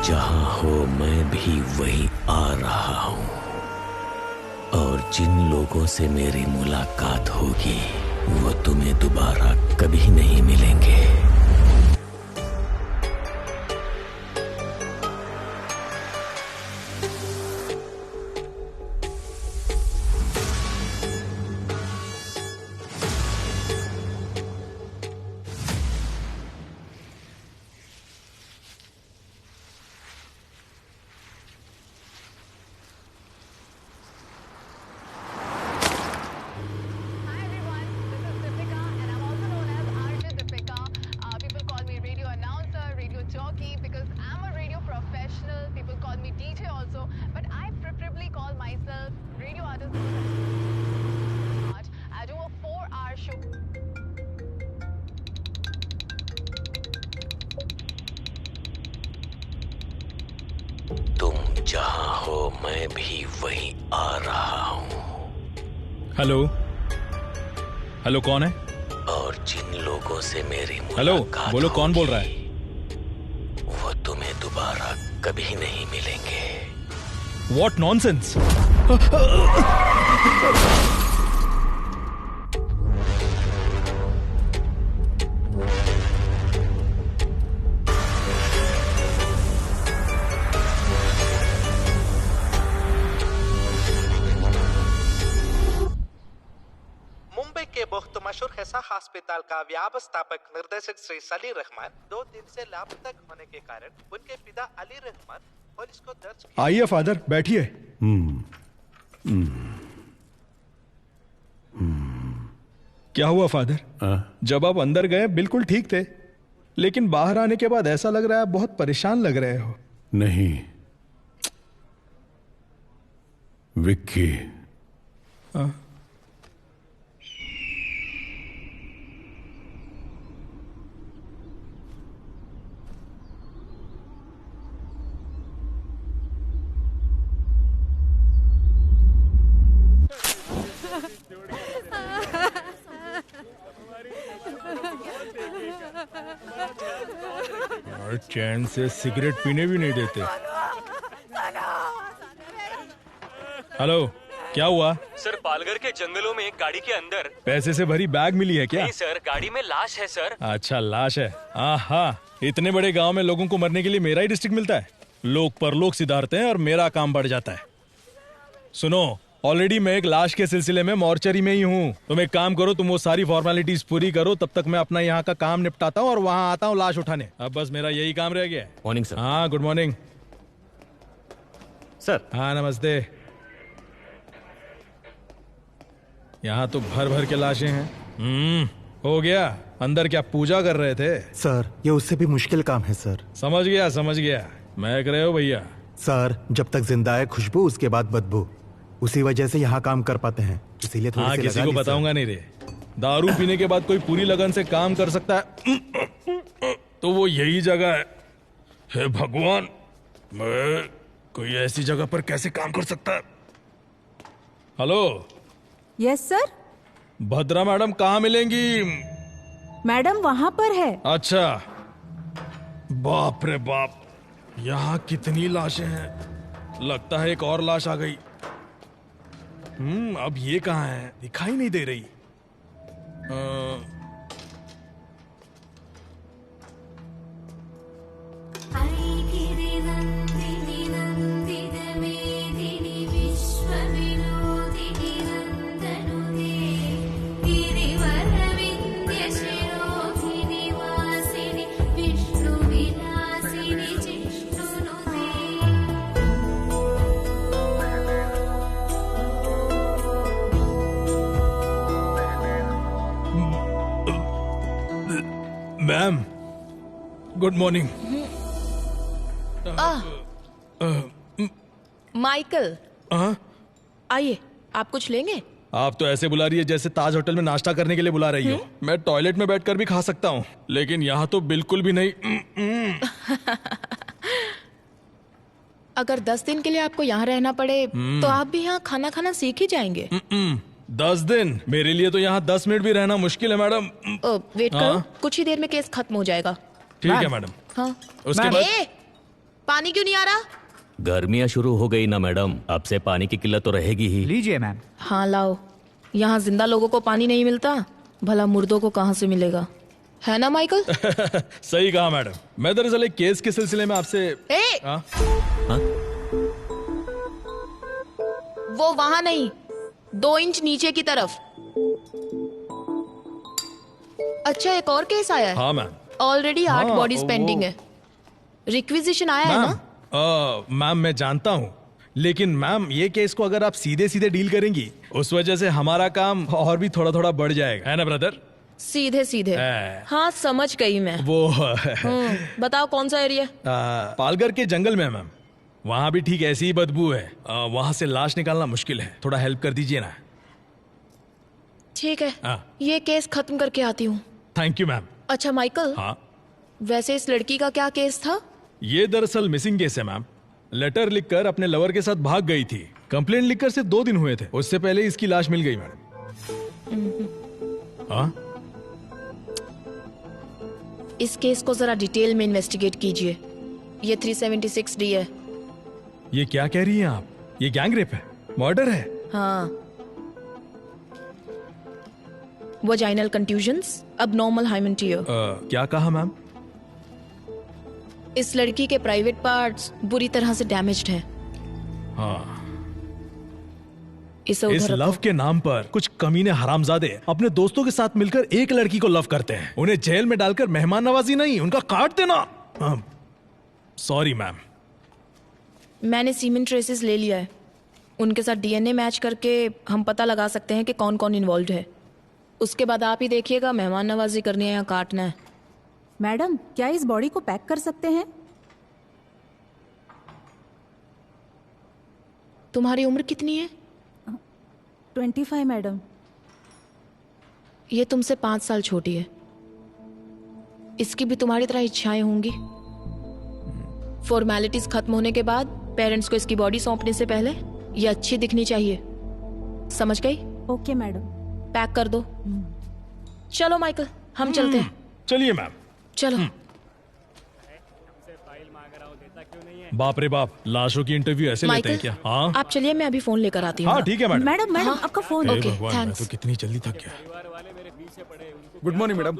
जहां हो मैं भी वहीं आ रहा हूं, और जिन लोगों से मेरी मुलाकात होगी वो तुम्हें दोबारा कभी नहीं मिलेंगे। तुम जहां हो मैं भी वहीं आ रहा हूं। हेलो हेलो, कौन है? और जिन लोगों से मेरी हेलो, मुलाकात बोलो कौन बोल रहा है? वो तुम्हें दोबारा कभी नहीं मिलेंगे। What nonsense! मुंबई के बहुत मशहूर हेसा अस्पताल का व्यवस्थापक निर्देशक श्री सलीर रहमान 2 दिन से लापता होने के कारण उनके पिता अली रहमान पुलिस को दर्ज किया। आइए फादर, बैठिए। क्या हुआ फादर? जब आप अंदर गए बिल्कुल ठीक थे, लेकिन बाहर आने के बाद ऐसा लग रहा है आप बहुत परेशान लग रहे हो। नहीं विक्की, और चैन से सिगरेट पीने भी नहीं देते। हेलो, क्या हुआ? सर, पालघर के जंगलों में एक गाड़ी के अंदर पैसे से भरी बैग मिली है क्या? नहीं सर, गाड़ी में लाश है सर। अच्छा, लाश है। हाँ, इतने बड़े गांव में लोगों को मरने के लिए मेरा ही डिस्ट्रिक्ट मिलता है। लोग परलोक सिधारते हैं और मेरा काम बढ़ जाता है। सुनो, ऑलरेडी मैं एक लाश के सिलसिले में मॉर्चरी में ही हूँ। तुम एक काम करो, तुम वो सारी फॉर्मेलिटीज पूरी करो, तब तक मैं अपना यहाँ का काम निपटाता हूँ और वहाँ आता हूँ लाश उठाने। अब बस मेरा यही काम रह गया है। Morning sir. हाँ गुड मॉर्निंग सर। हाँ नमस्ते। यहाँ तो भर भर के लाशें हैं। हो गया। अंदर क्या पूजा कर रहे थे? सर ये उससे भी मुश्किल काम है सर। समझ गया। महक रहे हो भैया? सर जब तक जिंदा है खुशबू, उसके बाद बदबू। उसी वजह से यहाँ काम कर पाते हैं, इसीलिए थोड़ी हाँ सी किसी लगा को ली, बताऊंगा नहीं रे। दारू पीने के बाद कोई पूरी लगन से काम कर सकता है तो वो यही जगह है। हे भगवान, मैं कोई ऐसी जगह पर कैसे काम कर सकता है? Hello. Yes sir. Bhadra madam कहाँ मिलेंगी? मैडम वहां पर है। अच्छा। बाप रे बाप, यहाँ कितनी लाशें हैं। लगता है एक और लाश आ गई। अब ये कहाँ है? दिखाई नहीं दे रही। Ma'am good morning. माइकल आइए, आप कुछ लेंगे? आप तो ऐसे बुला रही है जैसे ताज होटल में नाश्ता करने के लिए बुला रही हो। मैं टॉयलेट में बैठकर भी खा सकता हूँ, लेकिन यहाँ तो बिल्कुल भी नहीं। अगर 10 दिन के लिए आपको यहाँ रहना पड़े तो आप भी यहाँ खाना खाना सीख ही जाएंगे। 10 दिन? मेरे लिए तो यहाँ 10 मिनट भी रहना मुश्किल है मैडम। वेट करो, कुछ ही देर में केस खत्म हो जाएगा। ठीक है मैडम। हाँ। उसके बाद पानी क्यों नहीं आ रहा? गर्मियाँ शुरू हो गई ना मैडम, अब से पानी की किल्लत तो रहेगी ही। लीजिए मैम। हाँ लाओ। यहाँ जिंदा लोगों को पानी नहीं मिलता, भला मुर्दों को कहाँ से मिलेगा, है ना माइकल? सही कहा मैडम। मैं दरअसल एक केस के सिलसिले में आपसे वो वहां नहीं, 2 इंच नीचे की तरफ। अच्छा, एक और केस आया है। हाँ मैम। ऑलरेडी 8 बॉडीज पेंडिंग है। रिक्विजिशन आया है ना? मैम मैं जानता हूँ, लेकिन मैम ये केस को अगर आप सीधे सीधे डील करेंगी, उस वजह से हमारा काम और भी थोड़ा थोड़ा बढ़ जाएगा, है ना ब्रदर? सीधे सीधे। हाँ समझ गई मैं। वो बताओ कौन सा एरिया? पालघर के जंगल में मैम। वहाँ भी ठीक ऐसी ही बदबू है। वहाँ से लाश निकालना मुश्किल है, थोड़ा हेल्प कर दीजिए ना। ठीक है, ये केस खत्म करके आती हूँ। Thank you ma'am. अच्छा माइकल, हाँ वैसे इस लड़की का क्या केस था? ये दरअसल मिसिंग केस है मैम। लेटर लिखकर अपने लवर के साथ भाग गई थी। कंप्लेंट लिखकर सिर्फ 2 दिन हुए थे, उससे पहले इसकी लाश मिल गई मैडम। हाँ, इस केस को जरा डिटेल में इन्वेस्टिगेट कीजिए। ये 376D है। ये क्या कह रही हैं आप? ये गैंग रेप है, मर्डर है। हाँ, vaginal contusions, abnormal hymen tear. क्या कहा मैम? इस लड़की के प्राइवेट पार्ट्स बुरी तरह से डैमेज्ड हैं। हाँ। इस लव के नाम पर कुछ कमीने हरामजादे अपने दोस्तों के साथ मिलकर एक लड़की को लव करते हैं। उन्हें जेल में डालकर मेहमान नवाजी नहीं, उनका काट देना। Sorry ma'am. मैंने सीमेंट ट्रेसेस ले लिया है। उनके साथ डीएनए मैच करके हम पता लगा सकते हैं कि कौन कौन इन्वॉल्व है। उसके बाद आप ही देखिएगा, मेहमान नवाजी करनी है या काटना है। मैडम, क्या इस बॉडी को पैक कर सकते हैं? तुम्हारी उम्र कितनी है? 25 मैडम। ये तुमसे 5 साल छोटी है। इसकी भी तुम्हारी तरह इच्छाएं होंगी। फॉर्मेलिटीज खत्म होने के बाद पेरेंट्स को इसकी बॉडी सौंपने से पहले ये अच्छी दिखनी चाहिए। समझ गई? Okay madam. पैक कर दो। चलो माइकल, हम चलते हैं। चलिए मैम। चलो। बाप रे बाप, लाशों की इंटरव्यू ऐसे लेते हैं क्या? हाँ आप चलिए, मैं अभी फोन लेकर आती हूँ। हाँ ठीक है मैडम। मैडम आपका फोन। ओके, मैं तो कितनी जल्दी थक गया। Good morning madam.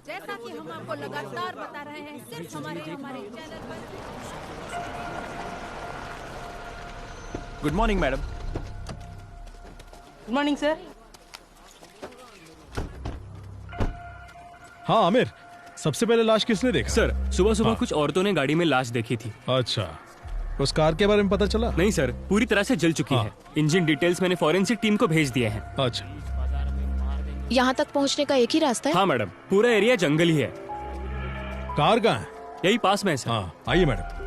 जैसा कि हम आपको लगातार बता रहे हैं, सिर्फ हमारे चैनल पर। Good morning madam. Good morning sir. हाँ आमिर, सबसे पहले लाश किसने देखा? सर सुबह सुबह कुछ औरतों ने गाड़ी में लाश देखी थी। अच्छा, उस कार के बारे में पता चला? नहीं सर, पूरी तरह से जल चुकी है। इंजन डिटेल्स मैंने फॉरेंसिक टीम को भेज दिए हैं। अच्छा, यहाँ तक पहुँचने का एक ही रास्ता है? हाँ मैडम, पूरा एरिया जंगल ही है। कार कहाँ है? यही पास में है सर। हाँ आइए मैडम।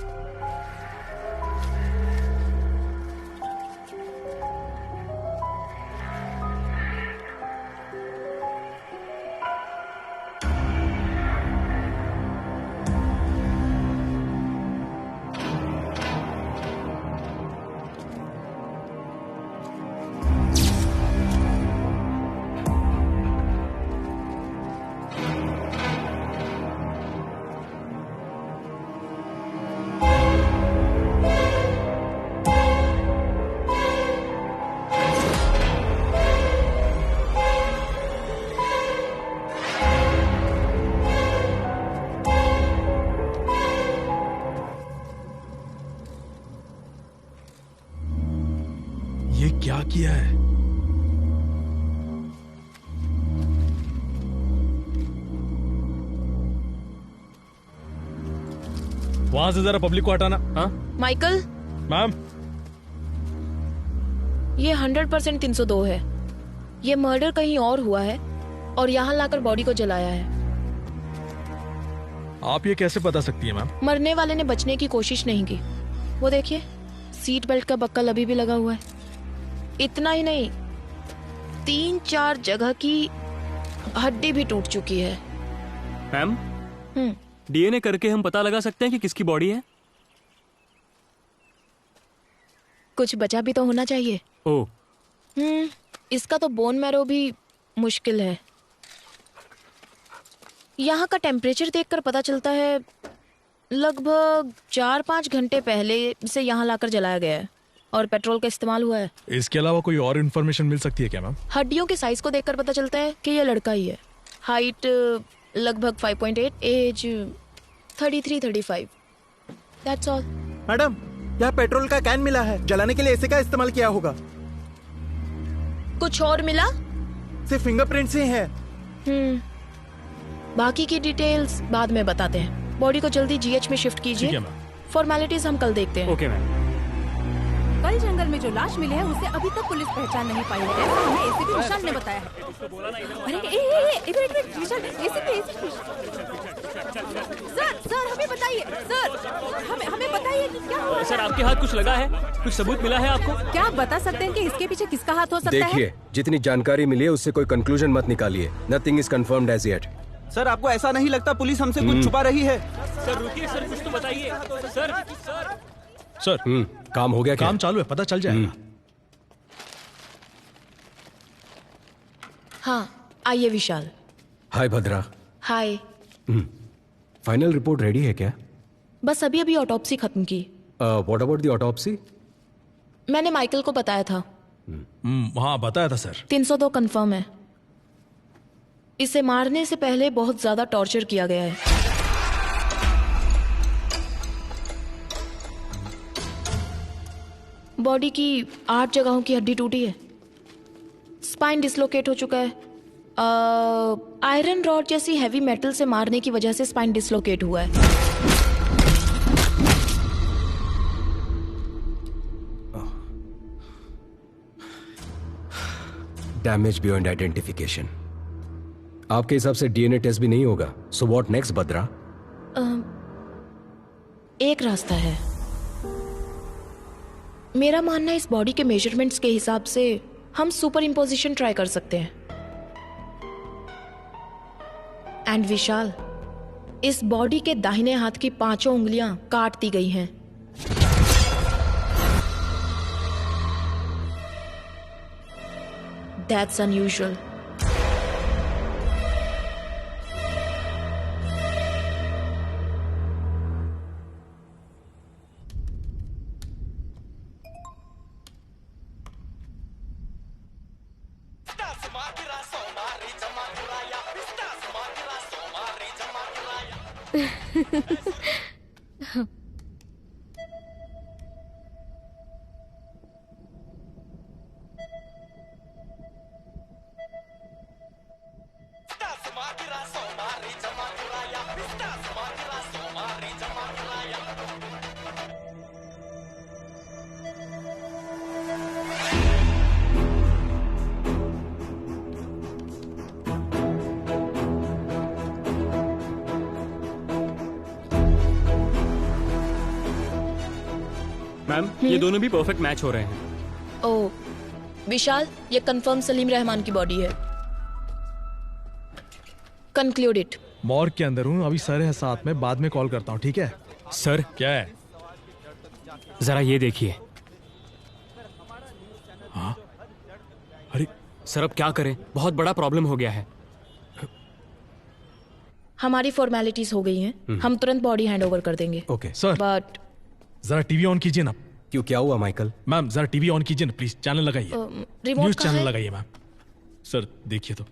ये क्या किया है? वहां से जरा पब्लिक को हटाना। हाँ माइकल, मैम, ये 100% 302 है। ये मर्डर कहीं और हुआ है और यहाँ लाकर बॉडी को जलाया है। आप ये कैसे बता सकती हैं मैम? मरने वाले ने बचने की कोशिश नहीं की। वो देखिए, सीट बेल्ट का बक्कल अभी भी लगा हुआ है। इतना ही नहीं, 3-4 जगह की हड्डी भी टूट चुकी है। मैम, हम्म, डीएनए करके हम पता लगा सकते हैं कि किसकी बॉडी है? कुछ बचा भी तो होना चाहिए। ओह, इसका तो बोन मैरो भी मुश्किल है। यहाँ का टेम्परेचर देखकर पता चलता है लगभग 4-5 घंटे पहले से यहाँ लाकर जलाया गया है और पेट्रोल का इस्तेमाल हुआ है। इसके अलावा कोई और इन्फॉर्मेशन मिल सकती है क्या मैम? हड्डियों के साइज को देखकर पता चलता है कि ये लड़का ही है। हाइट लगभग 5.8, एज 33-35। That's all. मैडम, यहाँ पेट्रोल का कैन मिला है। जलाने के लिए इसे का इस्तेमाल किया होगा। कुछ और मिला? सिर्फ फिंगरप्रिंट्स ही है। बाकी की डिटेल्स बाद में बताते हैं। बॉडी को जल्दी जीएच में शिफ्ट ठीक कीजिए। है मैम। फॉर्मेलिटीज हम कल देखते हैं। Okay ma'am. कल जंगल में जो लाश मिली है उसे अभी तक पुलिस पहचान नहीं पाई है, ऐसा हमें एसीपी विशाल ने बताया है। अरे इधर विशाल, एसीपी सर हमें बताइए, सर हमें बताइए कि क्या हुआ। सर आपके हाथ कुछ लगा है? कुछ सबूत मिला है आपको? क्या आप बता सकते हैं कि इसके पीछे किसका हाथ हो सकता है? देखिए, जितनी जानकारी मिली है उससे कोई कंक्लूजन मत निकालिए। Nothing is confirmed as yet. Sir आपको ऐसा नहीं लगता पुलिस हमसे कुछ छुपा रही है? सर रुकिए सर, कुछ तो बताइए। सर काम हो गया क्या? काम चालू है, पता चल जाएगा। हाँ, आइए विशाल। हाय भद्रा। हाय। फाइनल रिपोर्ट रेडी है क्या? बस अभी ऑटोप्सी खत्म की। What about the autopsy? मैंने माइकल को बताया था। हाँ बताया था सर। 302 कंफर्म है। इसे मारने से पहले बहुत ज्यादा टॉर्चर किया गया है। बॉडी की 8 जगहों की हड्डी टूटी है। स्पाइन डिसलोकेट हो चुका है। आयरन रॉड जैसी हैवी मेटल से मारने की वजह से स्पाइन डिसलोकेट हुआ है। Damage beyond identification. आपके हिसाब से डीएनए टेस्ट भी नहीं होगा। सो व्हाट नेक्स्ट भद्रा? एक रास्ता है। मेरा मानना है इस बॉडी के मेजरमेंट्स के हिसाब से हम सुपर इम्पोजिशन ट्राई कर सकते हैं। एंड विशाल, इस बॉडी के दाहिने हाथ की 5 उंगलियां काट दी गई हैं। That's unusual. मैम ये दोनों भी परफेक्ट मैच हो रहे हैं। ओ विशाल, ये कंफर्म सलीम रहमान की बॉडी है। Conclude it. मॉर्ग के अंदर हूँ, अभी सर है साथ में, बाद में कॉल करता हूँ, ठीक है? सर क्या है? जरा ये देखिए। हाँ? अरे सर अब क्या करें, बहुत बड़ा प्रॉब्लम हो गया है। हमारी फॉर्मेलिटीज हो गई हैं, हम तुरंत बॉडी हैंड ओवर कर देंगे। ओके सर, बट जरा टीवी ऑन कीजिए ना। क्यों, क्या हुआ माइकल? मैम जरा टीवी ऑन कीजिए ना प्लीज, चैनल लगाइए, रिमोट न्यूज कहाँ चैनल है? लगाइए मैम। सर देखिए तो।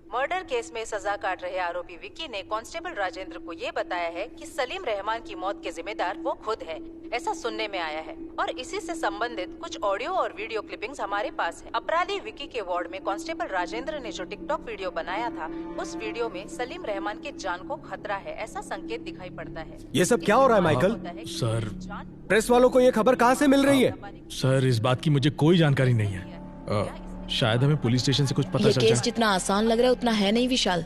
मर्डर केस में सजा काट रहे आरोपी विक्की ने कांस्टेबल राजेंद्र को ये बताया है कि सलीम रहमान की मौत के जिम्मेदार वो खुद है, ऐसा सुनने में आया है। और इसी से संबंधित कुछ ऑडियो और वीडियो क्लिपिंग्स हमारे पास है। अपराधी विक्की के वार्ड में कांस्टेबल राजेंद्र ने जो टिकटॉक वीडियो बनाया था, उस वीडियो में सलीम रहमान की जान को खतरा है, ऐसा संकेत दिखाई पड़ता है। ये सब क्या हो रहा है माइकल? सर, प्रेस वालों को ये खबर कहाँ से मिल रही है? सर इस बात की मुझे कोई जानकारी नहीं है। शायद हमें पुलिस स्टेशन से कुछ पता ये चल केस जाए। जितना आसान लग रहा है उतना है नहीं विशाल।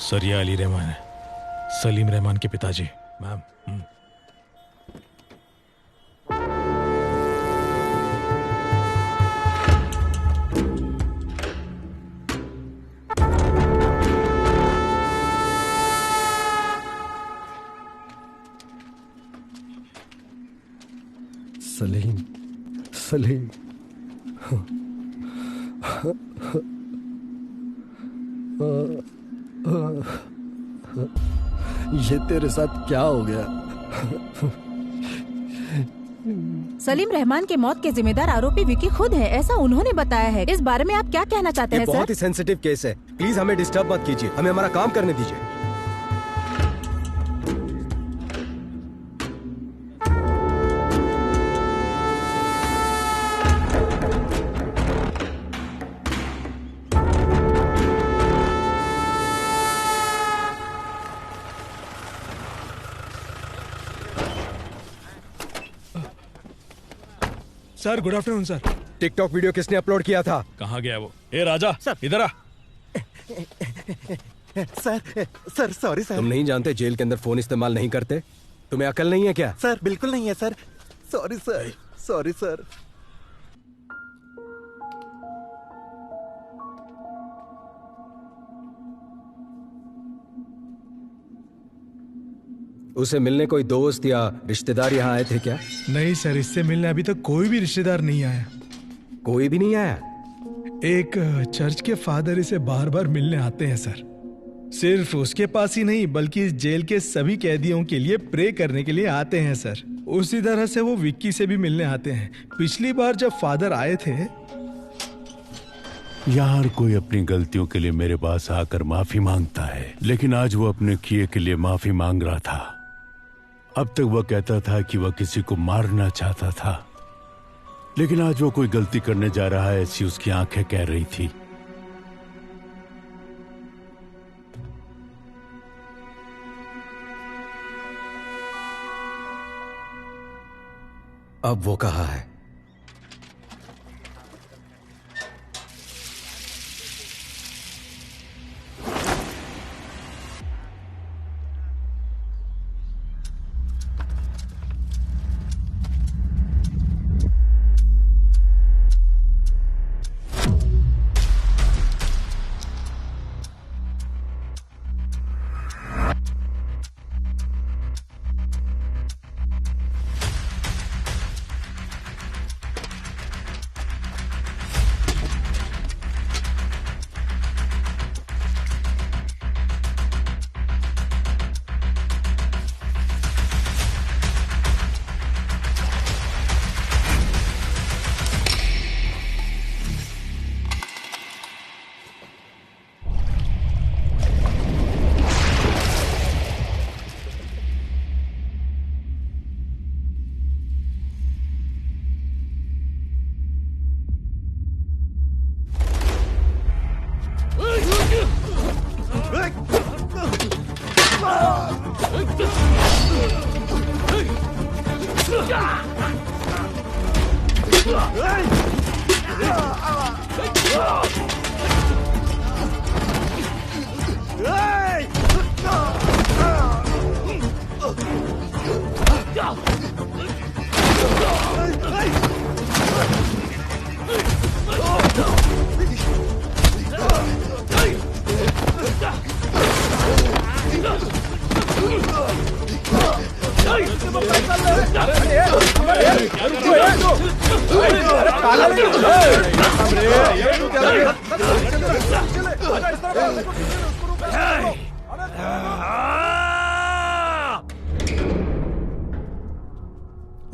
सर ये अली रहमान है, सलीम रहमान के पिताजी। मैम सलीम, सलीम। ये तेरे साथ क्या हो गया? सलीम रहमान के मौत के जिम्मेदार आरोपी विकी खुद है, ऐसा उन्होंने बताया है। इस बारे में आप क्या कहना चाहते हैं ये सर? बहुत ही सेंसिटिव केस है, प्लीज हमें डिस्टर्ब मत कीजिए, हमें हमारा काम करने दीजिए। Sir good afternoon sir. TikTok video किसने अपलोड किया था? कहाँ गया वो? ए राजा इधर आ। Sir sorry sir. तुम नहीं जानते जेल के अंदर फोन इस्तेमाल नहीं करते? तुम्हें अकल नहीं है क्या? सर बिल्कुल नहीं है sir, sorry sir, sorry sir. उसे मिलने कोई दोस्त या रिश्तेदार यहाँ आए थे क्या? नहीं सर, इससे मिलने अभी तक कोई भी रिश्तेदार नहीं आया। कोई भी नहीं आया? एक चर्च के फादर इसे बार बार मिलने आते हैं सर। सिर्फ उसके पास ही नहीं बल्कि इस जेल के सभी कैदियों के लिए प्रे करने के लिए आते हैं सर। उसी तरह से वो विक्की से भी मिलने आते हैं। पिछली बार जब फादर आए थे, यार कोई अपनी गलतियों के लिए मेरे पास आकर माफी मांगता है, लेकिन आज वो अपने किए के लिए माफी मांग रहा था। अब तक वह कहता था कि वह किसी को मारना चाहता था, लेकिन आज वो कोई गलती करने जा रहा है ऐसी उसकी आंखें कह रही थी। अब वो कहाँ है?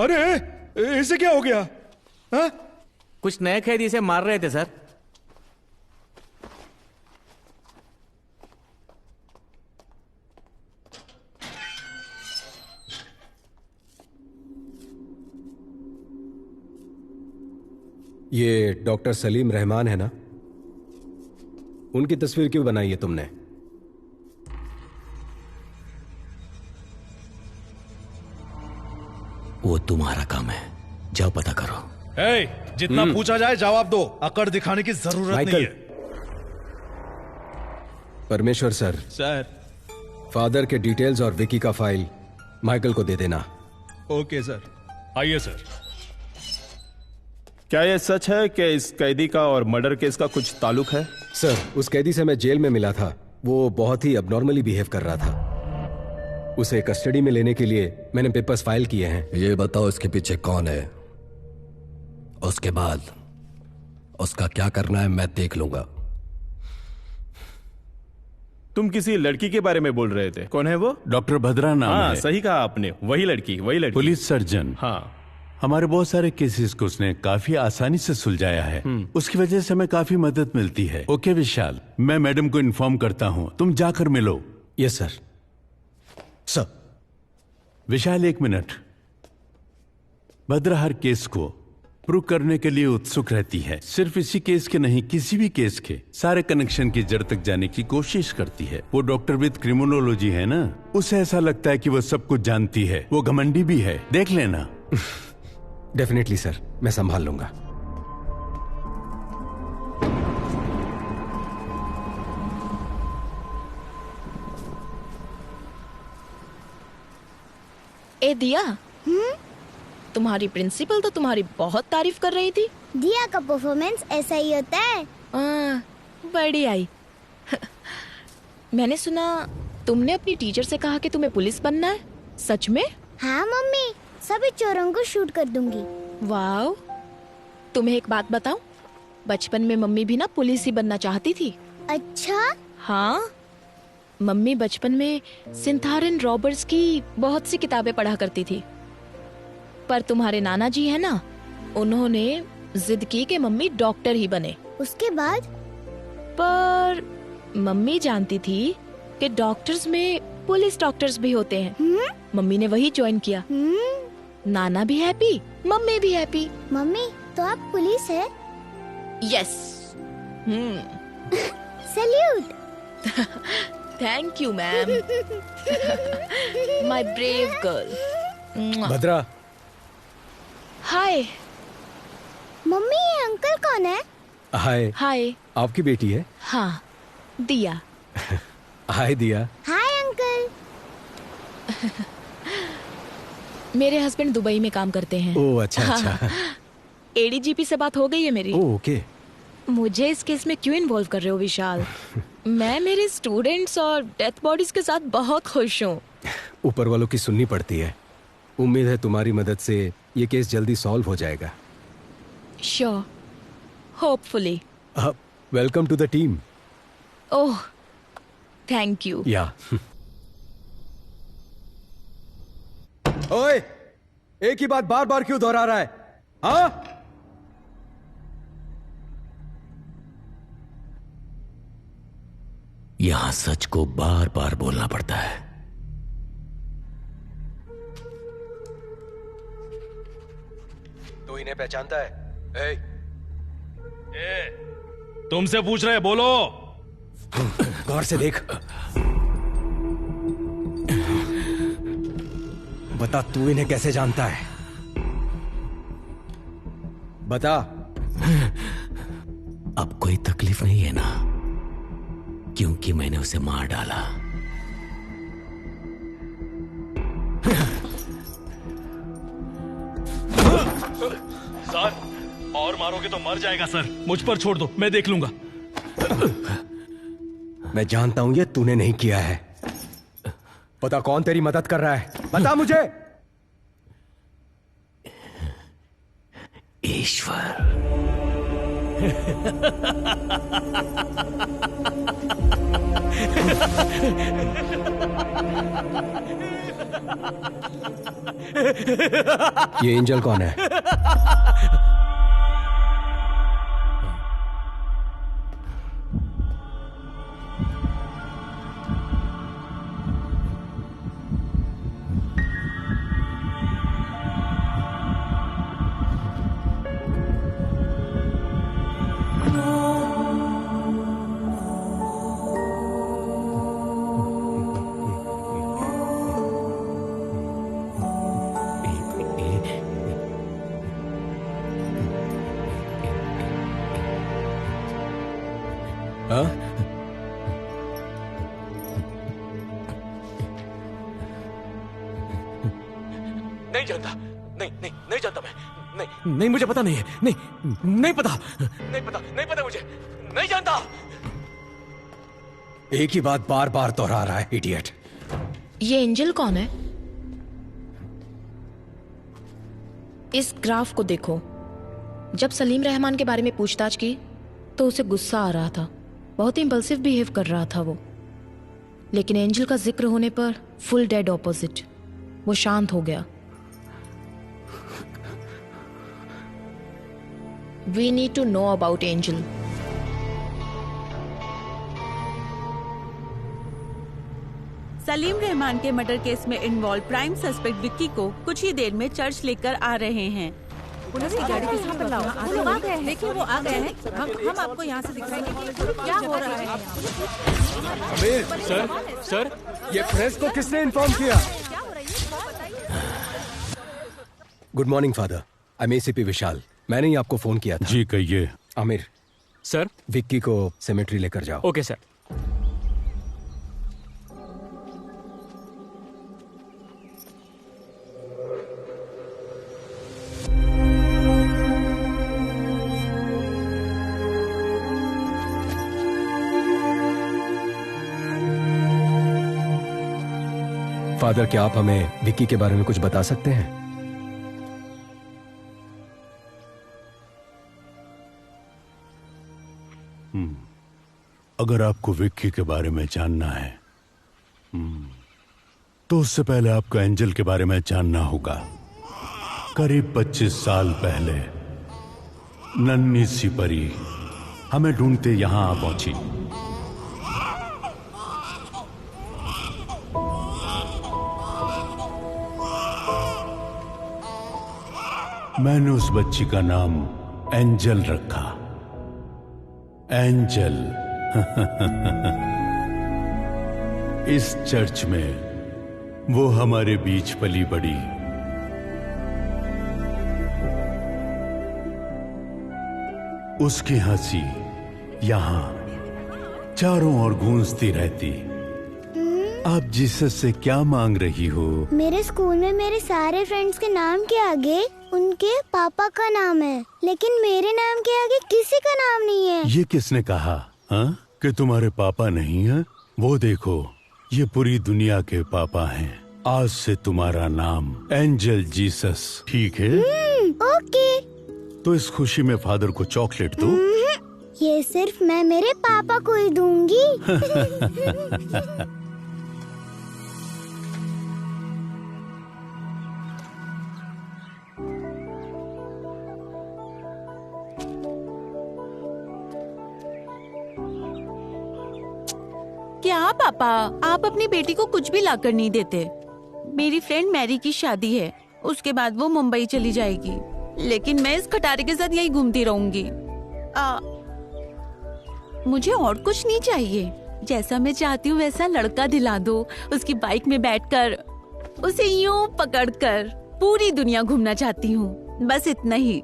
अरे इसे क्या हो गया? हा? कुछ नए कैदी इसे मार रहे थे सर। ये डॉक्टर सलीम रहमान है ना? उनकी तस्वीर क्यों बनाई है तुमने? वो तुम्हारा काम है, जाओ पता करो। जितना पूछा जाए जवाब दो, अकड़ दिखाने की जरूरत नहीं माइकल। है। परमेश्वर सर, फादर के डिटेल्स और विकी का फाइल माइकल को दे देना। Okay sir. आइए सर। क्या यह सच है कि इस कैदी का और मर्डर केस का कुछ ताल्लुक है? सर, उस कैदी से मैं जेल में मिला था। वो बहुत ही अबनॉर्मली बिहेव कर रहा था। उसे कस्टडी में लेने के लिए मैंने पेपर्स फाइल किए हैं। ये बताओ इसके पीछे कौन है, उसके बाद उसका क्या करना है मैं देख लूंगा। तुम किसी लड़की के बारे में बोल रहे थे, कौन है वो? डॉक्टर भद्रा नाम हाँ, है। सही कहा आपने, वही लड़की, वही लड़की। Police surgeon. हाँ, हमारे बहुत सारे केसेस को उसने काफी आसानी से सुलझाया है। उसकी वजह से हमें काफी मदद मिलती है। ओके विशाल, मैं मैडम को इन्फॉर्म करता हूँ, तुम जाकर मिलो। Yes sir. सर। विशाल एक मिनट। भद्रा हर केस को प्रूव करने के लिए उत्सुक रहती है। सिर्फ इसी केस के नहीं, किसी भी केस के सारे कनेक्शन की जड़ तक जाने की कोशिश करती है। वो डॉक्टर विद क्रिमिनोलॉजी है ना, उसे ऐसा लगता है कि वो सब कुछ जानती है। वो घमंडी भी है, देख लेना। डेफिनेटली सर, मैं संभाल लूंगा। ए दिया, तुम्हारी प्रिंसिपल तो तुम्हारी बहुत तारीफ कर रही थी। दिया का परफॉर्मेंस ऐसा ही होता है। बड़ी आई। मैंने सुना तुमने अपनी टीचर से कहा कि तुम्हें पुलिस बनना है, सच में? हाँ मम्मी, सभी चोरों को शूट कर दूंगी। वाओ। तुम्हें एक बात बताऊं, बचपन में मम्मी भी ना पुलिस ही बनना चाहती थी। अच्छा? हाँ, मम्मी बचपन में सिंथारन रॉबर्ट्स की बहुत सी किताबें पढ़ा करती थी। पर तुम्हारे नाना जी है ना, उन्होंने जिद की कि मम्मी डॉक्टर ही बने। उसके बाद? पर मम्मी जानती थी कि डॉक्टर्स में पुलिस डॉक्टर्स भी होते हैं। मम्मी ने वही ज्वाइन किया। नाना भी हैप्पी, मम्मी भी हैप्पी। मम्मी, तो आप पुलिस है? Yes. Salute. Thank you ma'am. My brave girl. Bhadra. Hi. Mummy, ये अंकल कौन है? हाय। हाय। आपकी बेटी है? हाँ, दिया। हाय दिया। Hi uncle. मेरे हस्बैंड दुबई में काम करते हैं। ओह अच्छा अच्छा। एडीजीपी से बात हो गई है मेरी। Oh okay. मुझे इस केस में क्यों इन्वॉल्व कर रहे हो विशाल? मैं मेरे स्टूडेंट्स और डेथ बॉडीज के साथ बहुत खुश हूँ। ऊपर वालों की सुननी पड़ती है। उम्मीद है तुम्हारी मदद से ये केस जल्दी सॉल्व हो जाएगा। Sure, hopefully. Welcome to the team. Oh, thank you. Yeah. ओए, एक ही बात बार बार क्यों दोहरा रहा है? हाँ? यहां सच को बार बार बोलना पड़ता है। तो इन्हें पहचानता है? तुमसे पूछ रहे, बोलो। गौर से देख। बता, तू इन्हें कैसे जानता है? बता। अब कोई तकलीफ नहीं है ना, क्योंकि मैंने उसे मार डाला। सर, और मारोगे तो मर जाएगा सर। मुझ पर छोड़ दो, मैं देख लूंगा। मैं जानता हूं ये तूने नहीं किया है। पता कौन तेरी मदद कर रहा है? बता मुझे। ईश्वर। ये एंजल कौन है? नहीं जानता, नहीं जानता मैं, नहीं मुझे पता नहीं है, नहीं पता मुझे, नहीं जानता। एक ही बात बार बार दोहरा रहा है, इडियट। ये एंजल कौन है? इस ग्राफ को देखो। जब सलीम रहमान के बारे में पूछताछ की तो उसे गुस्सा आ रहा था, बहुत ही इंपल्सिव बिहेव कर रहा था वो। लेकिन एंजल का जिक्र होने पर फुल डेड ऑपोजिट, वो शांत हो गया। We need to know about Angel. Salim Rahman के मर्डर केस में इन्वॉल्व प्राइम सस्पेक्ट विक्की को कुछ ही देर में चर्च लेकर आ रहे हैं। पुलिस की गाड़ी किस पर लाओ? वो आ गए हैं। देखिए वो आ गए हैं। हम आपको यहाँ से दिखाएंगे कि क्या हो रहा है। आमिर, सर, ये प्रेस को किसने इन्फॉर्म किया? Good morning father, I am ACP Vishal. मैंने ही आपको फोन किया था। जी कहिए। आमिर सर, विक्की को सेमेट्री लेकर जाओ। Okay sir. फादर, क्या आप हमें विक्की के बारे में कुछ बता सकते हैं? अगर आपको विक्की के बारे में जानना है तो उससे पहले आपको एंजल के बारे में जानना होगा। करीब 25 साल पहले नन्ही सी परी हमें ढूंढते यहां आ पहुंची। मैंने उस बच्ची का नाम एंजल रखा। एंजल। इस चर्च में वो हमारे बीच पली बड़ी। उसकी हंसी यहां चारों ओर गूंजती रहती। आप जीसस से क्या मांग रही हो? मेरे स्कूल में मेरे सारे फ्रेंड्स के नाम के आगे उनके पापा का नाम है, लेकिन मेरे नाम के आगे किसी का नाम नहीं है। ये किसने कहा कि तुम्हारे पापा नहीं है? वो देखो, ये पूरी दुनिया के पापा हैं। आज से तुम्हारा नाम एंजल जीसस, ठीक है? ओके। तो इस खुशी में फादर को चॉकलेट दो। ये सिर्फ मैं मेरे पापा को ही दूंगी। क्या पापा, आप अपनी बेटी को कुछ भी लाकर नहीं देते। मेरी फ्रेंड मैरी की शादी है, उसके बाद वो मुंबई चली जाएगी, लेकिन मैं इस खटारे के साथ यही घूमती रहूंगी। मुझे और कुछ नहीं चाहिए। जैसा मैं चाहती हूँ वैसा लड़का दिला दो। उसकी बाइक में बैठकर उसे यूं पकड़कर पूरी दुनिया घूमना चाहती हूँ, बस इतना ही।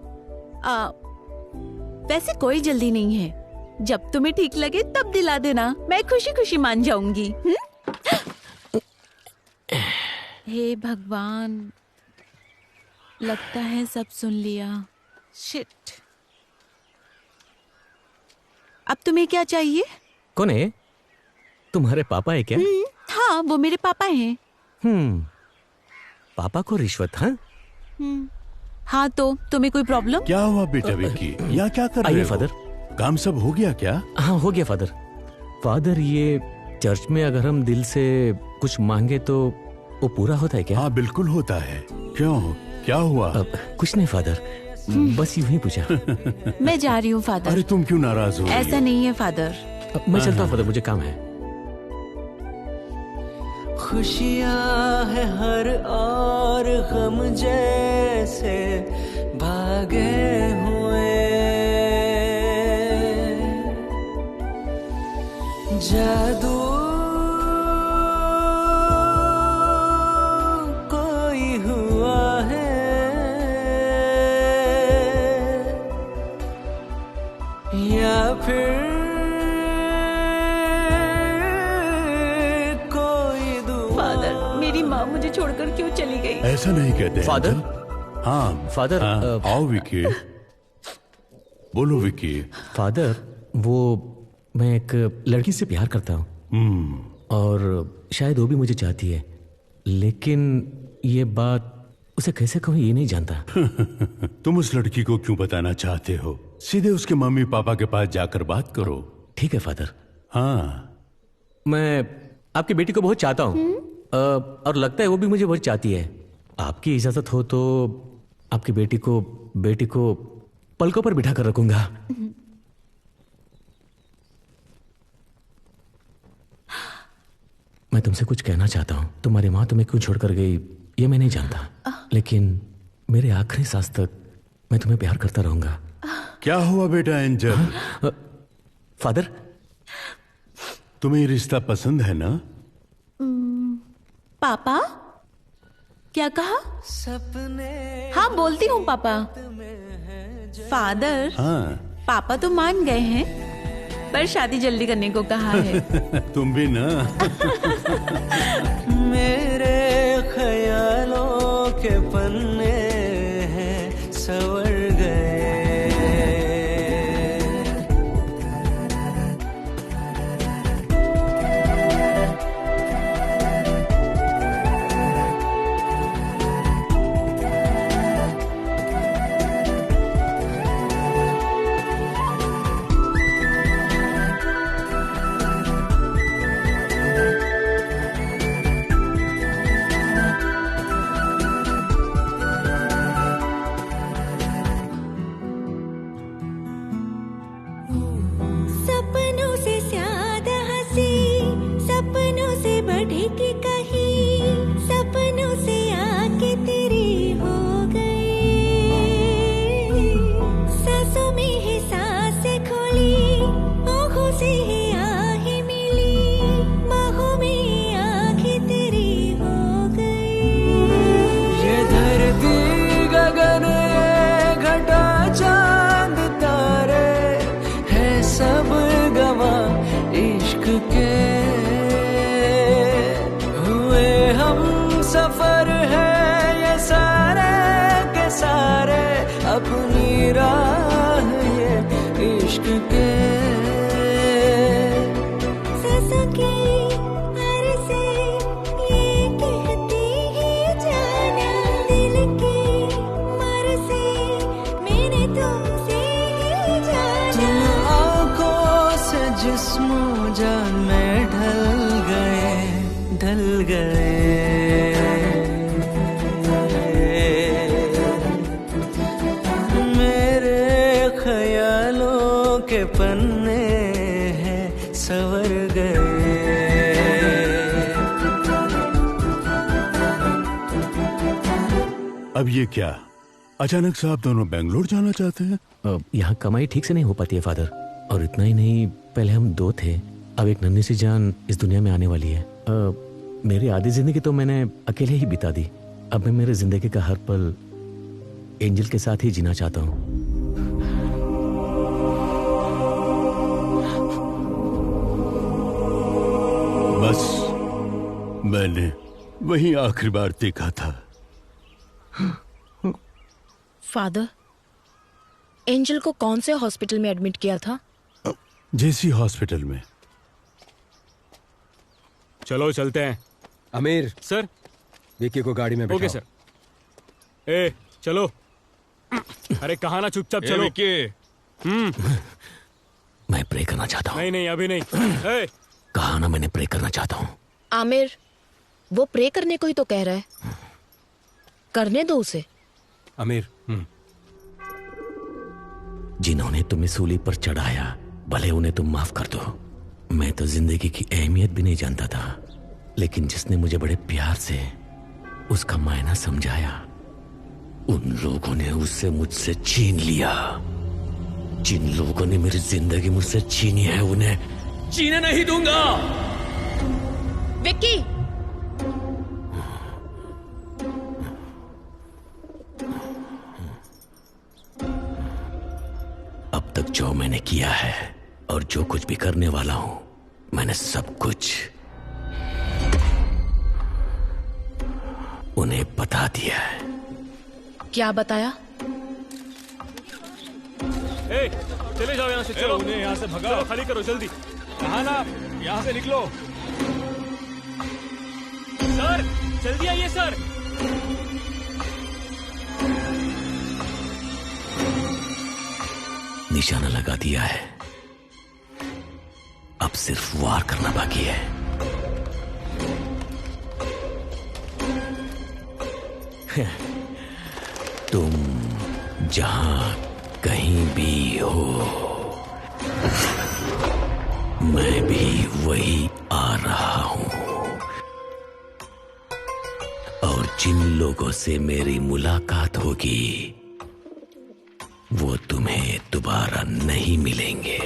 वैसे कोई जल्दी नहीं है, जब तुम्हें ठीक लगे तब दिला देना, मैं खुशी खुशी मान जाऊंगी। हे भगवान, लगता है सब सुन लिया। शिट। अब तुम्हें क्या चाहिए? कौन है? तुम्हारे पापा है क्या? हाँ, वो मेरे पापा हैं। पापा को रिश्वत? हाँ, तो तुम्हें कोई प्रॉब्लम? क्या हुआ बेटा विक्की? यहाँ क्या कर रहे हो? फादर, काम सब हो गया क्या? हाँ, हो गया फादर। फादर, ये चर्च में अगर हम दिल से कुछ मांगे तो वो पूरा होता है क्या? हाँ बिल्कुल होता है। क्यों, क्या हुआ? कुछ नहीं फादर, बस यूं ही पूछा। मैं जा रही हूँ फादर। अरे तुम क्यों नाराज हो? ऐसा नहीं है फादर। मैं चलता हूँ फादर, मुझे काम है। खुशियाँ है हर और गम जैसे भागे हुए, जादू कोई हुआ है या फिर मुझे छोड़कर क्यों चली गई? ऐसा नहीं कहते फादर। हाँ फादर। आओ विकी, बोलो विकी। फादर, वो मैं एक लड़की से प्यार करता हूँ और शायद वो भी मुझे चाहती है, लेकिन ये बात उसे कैसे कहूँ ये नहीं जानता। तुम उस लड़की को क्यों बताना चाहते हो? सीधे उसके मम्मी पापा के पास जाकर बात करो। ठीक है फादर। हाँ, मैं आपकी बेटी को बहुत चाहता हूँ और लगता है वो भी मुझे बहुत चाहती है। आपकी इजाजत हो तो आपकी बेटी को पलकों पर बिठा कर रखूंगा। मैं तुमसे कुछ कहना चाहता हूँ। तुम्हारी माँ तुम्हें क्यों छोड़कर गई ये मैं नहीं जानता, लेकिन मेरे आखिरी सांस तक मैं तुम्हें प्यार करता रहूंगा। क्या हुआ बेटा एंजल? फादर, तुम्हें ये रिश्ता पसंद है ना? पापा, क्या कहा? सपने। हाँ बोलती हूँ पापा। फादर। हाँ। पापा तो मान गए हैं, पर शादी जल्दी करने को कहा है। तुम भी ना। मेरे ख्यालों के पन्ने हैं सवर गए। सफर है ये सारे के सारे अपनी राह ये इश्क के। सांसों की हर से ये कहती है जाना, दिल की मर से मैंने तुमसे ही जाना। तुम आंखों से जिस्मों जान में ढल गए मेरे ख्यालों के पन्ने हैं सवर गए। अब ये क्या, अचानक से आप दोनों बेंगलोर जाना चाहते हैं? यहाँ कमाई ठीक से नहीं हो पाती है फादर, और इतना ही नहीं, पहले हम दो थे, अब एक नन्ही सी जान इस दुनिया में आने वाली है। मेरी आधी जिंदगी तो मैंने अकेले ही बिता दी, अब मैं मेरे जिंदगी का हर पल एंजल के साथ ही जीना चाहता हूँ। बस मैंने वही आखिरी बार देखा था। फादर, एंजल को कौन से हॉस्पिटल में एडमिट किया था? जेसी हॉस्पिटल में। चलो चलते हैं। आमिर सर, विक्की को गाड़ी में बैठाओ। Okay sir. ए चलो। अरे कहा ना, चुपचाप चलो। मैं प्रे करना चाहता हूँ। नहीं अभी नहीं। कहा ना मैंने प्रे करना चाहता हूँ। आमिर, वो प्रे करने को ही तो कह रहा है, करने दो उसे। आमिर, जिन्होंने तुम्हें सूली पर चढ़ाया, भले उन्हें तुम माफ कर दो। मैं तो जिंदगी की अहमियत भी नहीं जानता था, लेकिन जिसने मुझे बड़े प्यार से उसका मायना समझाया, उन लोगों ने उससे मुझसे छीन लिया। जिन लोगों ने मेरी जिंदगी मुझसे छीनी है, उन्हें जीने नहीं दूंगा। विक्की, अब तक जो मैंने किया है और जो कुछ भी करने वाला हूं, मैंने सब कुछ उन्हें बता दिया है। क्या बताया? ए, चले जाओ यहाँ से, चलो उन्हें यहाँ से भगाओ। चलो, खाली करो जल्दी। कहा ना, यहाँ से निकलो। सर जल्दी आइए सर। निशाना लगा दिया है, अब सिर्फ वार करना बाकी है। तुम जहां कहीं भी हो, मैं भी वही आ रहा हूं। और जिन लोगों से मेरी मुलाकात होगी, वो तुम्हें दोबारा नहीं मिलेंगे।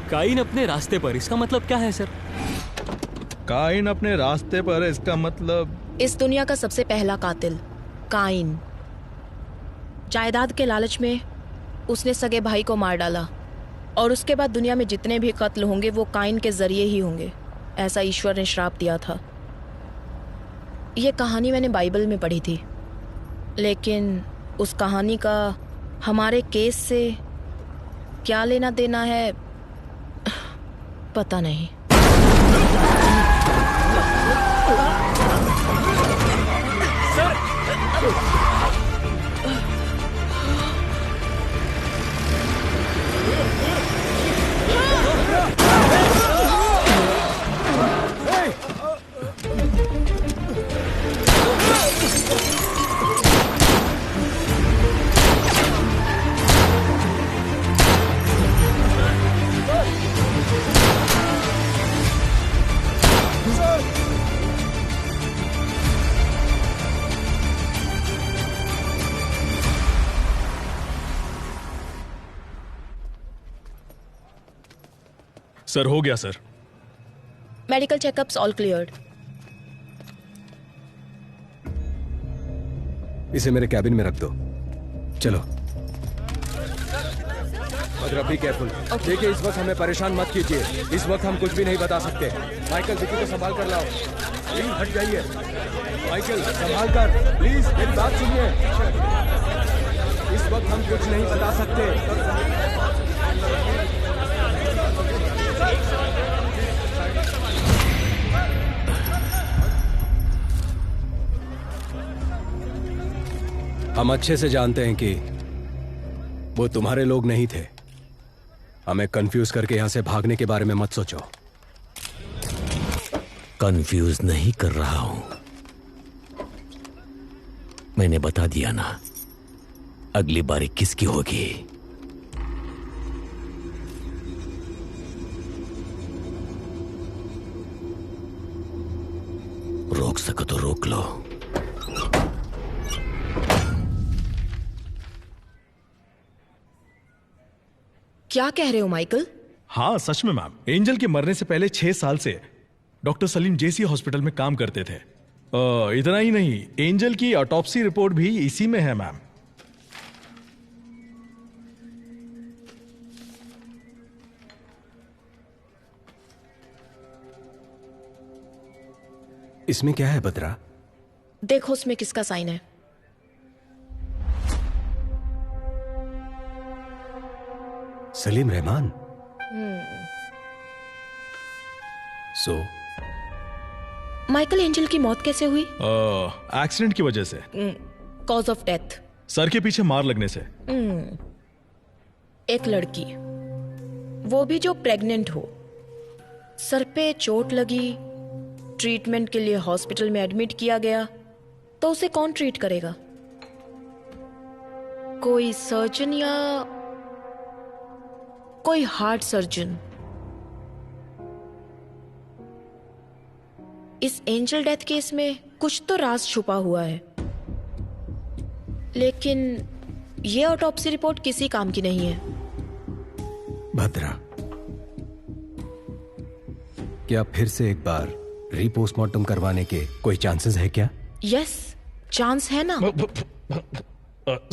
काइन अपने रास्ते पर, इसका मतलब क्या है सर? काइन अपने रास्ते पर, इसका मतलब इस दुनिया का सबसे पहला कातिल काइन। जायदाद के लालच में उसने सगे भाई को मार डाला, और उसके बाद दुनिया में जितने भी कत्ल होंगे वो काइन के जरिए ही होंगे, ऐसा ईश्वर ने श्राप दिया था। ये कहानी मैंने बाइबल में पढ़ी थी, लेकिन उस कहानी का हमारे केस से क्या लेना देना है पता नहीं। सर हो गया sir. Medical checkups all cleared. इसे मेरे कैबिन में रख दो। चलो मगर बी केयरफुल। देखिए इस वक्त हमें परेशान मत कीजिए, इस वक्त हम कुछ भी नहीं बता सकते। माइकल विकी को संभाल कर लाओ, प्लीज हट जाइए। माइकल संभाल कर, प्लीज मेरी बात सुनिए। इस वक्त हम कुछ नहीं बता सकते। हम अच्छे से जानते हैं कि वो तुम्हारे लोग नहीं थे। हमें कंफ्यूज करके यहां से भागने के बारे में मत सोचो। कंफ्यूज नहीं कर रहा हूं, मैंने बता दिया ना, अगली बारी किसकी होगी। रोक सको तो रोक लो। क्या कह रहे हो माइकल? हाँ सच में मैम, एंजल के मरने से पहले 6 साल से डॉक्टर सलीम जेसी हॉस्पिटल में काम करते थे। इतना ही नहीं, एंजल की ऑटोप्सी रिपोर्ट भी इसी में है मैम। इसमें क्या है बद्रा? देखो उसमें किसका साइन है। Salim Rahman. So Michael angel की मौत कैसे हुई? एक्सीडेंट की वजह से। Cause of death? सर के पीछे मार लगने से। एक लड़की, वो भी जो प्रेग्नेंट हो, सर पे चोट लगी, ट्रीटमेंट के लिए हॉस्पिटल में एडमिट किया गया, तो उसे कौन ट्रीट करेगा? कोई सर्जन या कोई हार्ट सर्जन? इस एंजल डेथ केस में कुछ तो राज छुपा हुआ है, लेकिन ये ऑटोप्सी रिपोर्ट किसी काम की नहीं है। भद्रा, क्या फिर से एक बार रीपोस्टमार्टम करवाने के कोई चांसेस है क्या? यस, चांस है ना।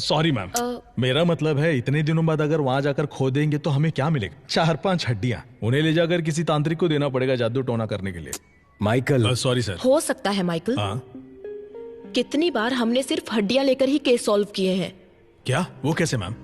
सॉरी मैम, मेरा मतलब है इतने दिनों बाद अगर वहां जाकर खो देंगे तो हमें क्या मिलेगा? 4-5 हड्डियां। उन्हें ले जाकर किसी तांत्रिक को देना पड़ेगा जादू टोना करने के लिए। माइकल। Sorry sir. हो सकता है माइकल। कितनी बार हमने सिर्फ हड्डियां लेकर ही केस सॉल्व किए हैं। क्या? वो कैसे मैम?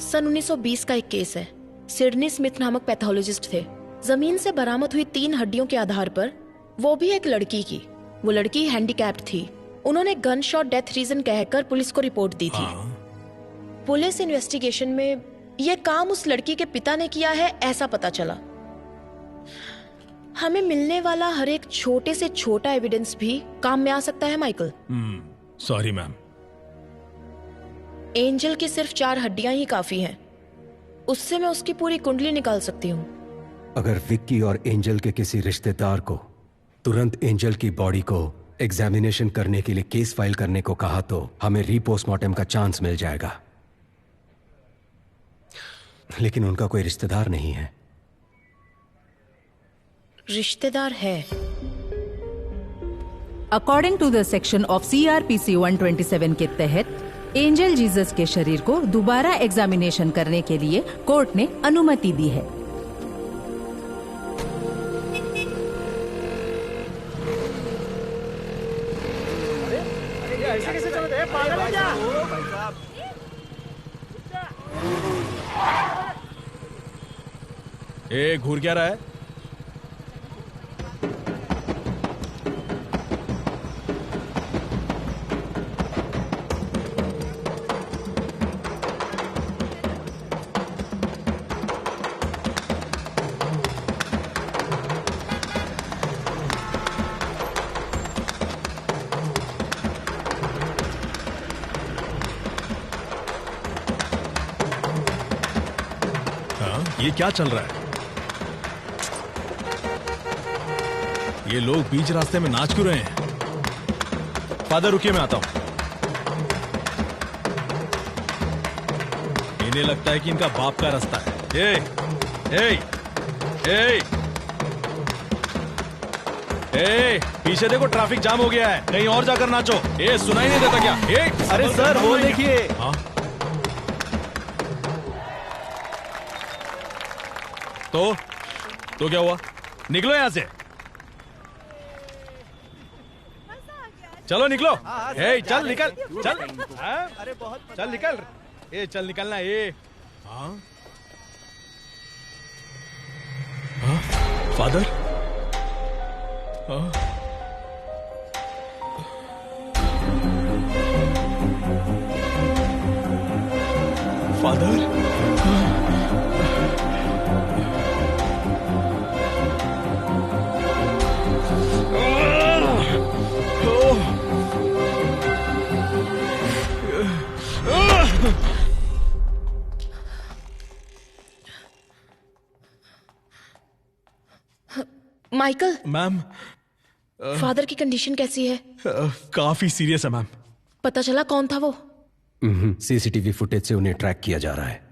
सन 1920 का एक केस है। सिडनी स्मिथ नामक पैथोलॉजिस्ट थे। जमीन से बरामद हुई 3 हड्डियों के आधार पर, वो भी एक लड़की की, वो लड़की हैंडीकैप्ड थी। उन्होंने गन शॉट डेथ रीजन कहकर पुलिस को रिपोर्ट दी थी। पुलिस इन्वेस्टिगेशन में यह काम उस लड़की के पिता ने किया है, ऐसा पता चला। हमें मिलने वाला हर एक छोटे से छोटा एविडेंस भी काम में आ सकता है माइकल। Sorry ma'am. एंजल की सिर्फ 4 हड्डियां ही काफी हैं। उससे मैं उसकी पूरी कुंडली निकाल सकती हूँ। अगर विक्की और एंजल के किसी रिश्तेदार को तुरंत एंजल की बॉडी को एग्जामिनेशन करने के लिए केस फाइल करने को कहा तो हमें रीपोस्टमार्टम का चांस मिल जाएगा। लेकिन उनका कोई रिश्तेदार नहीं है। रिश्तेदार है। According to the section of CRPC 127 के तहत एंजल जीसस के शरीर को दोबारा एग्जामिनेशन करने के लिए कोर्ट ने अनुमति दी है। ऐसे कैसे चलते हैं? पागल है क्या? ए, घूर क्या रहा है? ये क्या चल रहा है? ये लोग बीच रास्ते में नाच क्यों रहे हैं? फादर रुकिए, मैं आता हूं। इन्हें लगता है कि इनका बाप का रास्ता है। ए, ए, ए, ए, पीछे देखो, ट्रैफिक जाम हो गया है, कहीं और जाकर नाचो। ए, सुनाई नहीं देता क्या? ए, अरे सर, वो देखिए। हाँ? तो क्या हुआ? निकलो यहां से। चलो निकलो। ए, चल निकल, चल। अरे बहुत चल निकल। ए, चल निकलना। ए, हाँ? Father? Father? Michael. Ma'am, father की कंडीशन कैसी है? काफी सीरियस है मैम। पता चला कौन था वो? CCTV फुटेज से उन्हें ट्रैक किया जा रहा है।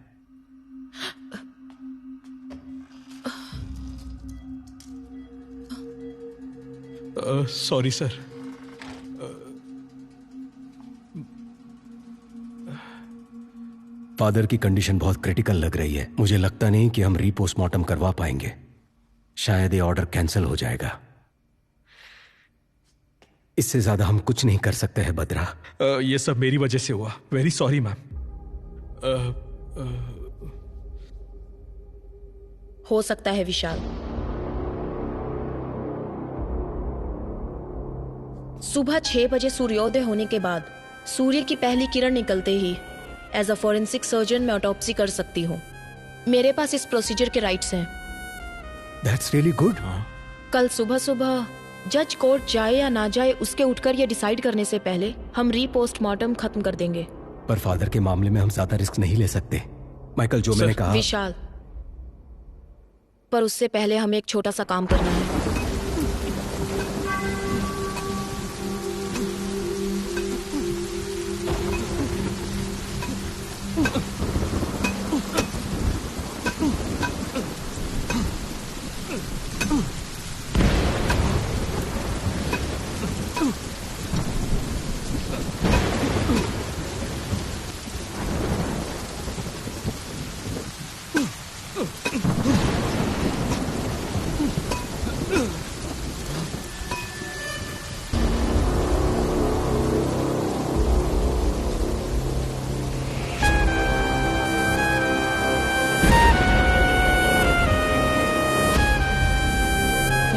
Sorry sir. फादर की कंडीशन बहुत क्रिटिकल लग रही है। मुझे लगता नहीं कि हम रीपोस्टमार्टम करवा पाएंगे। शायद ये ऑर्डर कैंसिल हो जाएगा। इससे ज्यादा हम कुछ नहीं कर सकते हैं बद्रा। ये सब मेरी वजह से हुआ। Very sorry ma'am. हो सकता है विशाल, सुबह 6 बजे सूर्योदय होने के बाद सूर्य की पहली किरण निकलते ही एज अ फॉरेंसिक सर्जन मैं ऑटोप्सी कर सकती हूँ। मेरे पास इस प्रोसीजर के राइट्स हैं। That's really good. कल सुबह सुबह जज कोर्ट जाए या ना जाए उसके उठकर ये डिसाइड करने से पहले हम रीपोस्टमार्टम खत्म कर देंगे। पर फादर के मामले में हम ज्यादा रिस्क नहीं ले सकते। माइकल, जो मैंने कहा। विशाल, पर उससे पहले हमें एक छोटा सा काम करना है।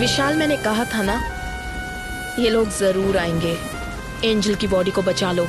विशाल, मैंने कहा था ना, ये लोग जरूर आएंगे। एंजल की बॉडी को बचा लो।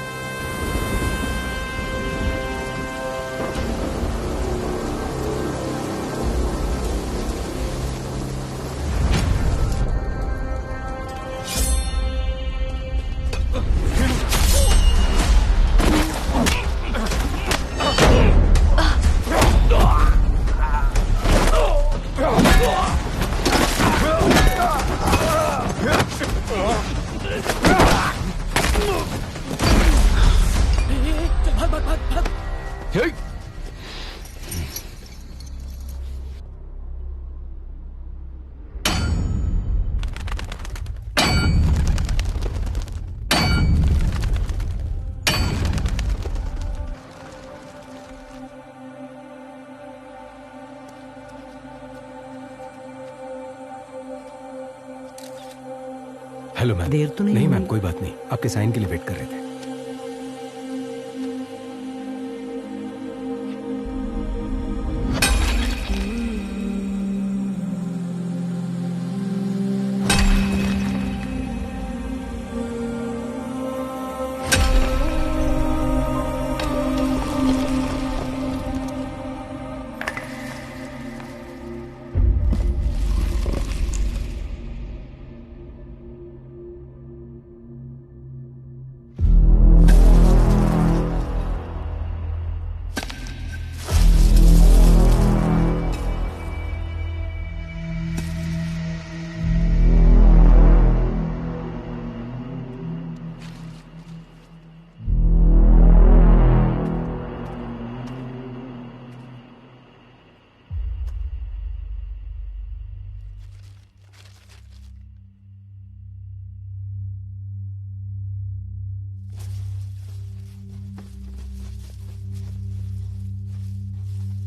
Hello ma'am. देर तो नहीं मैम, कोई बात नहीं। आपके साइन के लिए वेट कर रहे थे।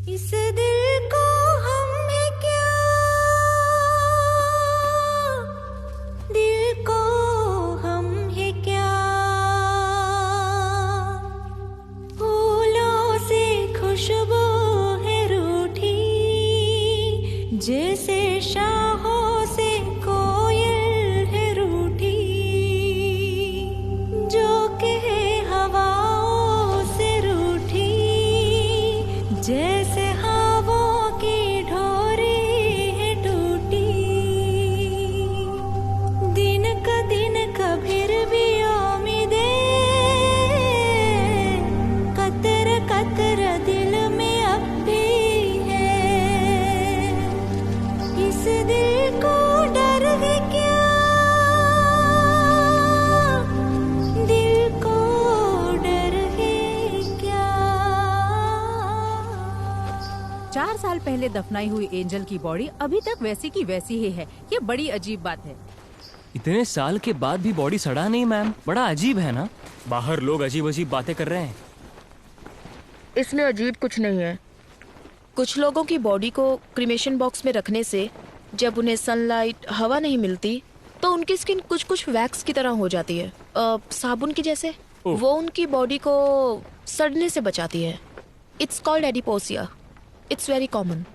इस दिल को हम है क्या, दिल को हम है क्या, फूलों से खुशबू है रूठी, जैसे शाहों से कोयल है रूठी, जो कहे हवाओं से रूठी, जैसे हवाओं की ढोरी है टूटी, दिन का फिर भी उम्मीदे, कतर कतर दिल में अब भी है, इस दिल को डर है क्या, दिल को डर है क्या। 4 साल पहले दफनाई हुई एंजल की बॉडी अभी तक वैसी की वैसी ही है। ये बड़ी अजीब बात है। इतने साल के बाद भी बॉडी सड़ा नहीं मैम, बड़ा अजीब है ना। बाहर लोग अजीब अजीब बातें कर रहे हैं। इसमें अजीब कुछ नहीं है। कुछ लोगों की बॉडी को क्रीमेशन बॉक्स में रखने से जब उन्हें सनलाइट, हवा नहीं मिलती तो उनकी स्किन कुछ कुछ वैक्स की तरह हो जाती है, साबुन की जैसे। वो उनकी बॉडी को सड़ने से बचाती है। It's called adiposia. It's very common.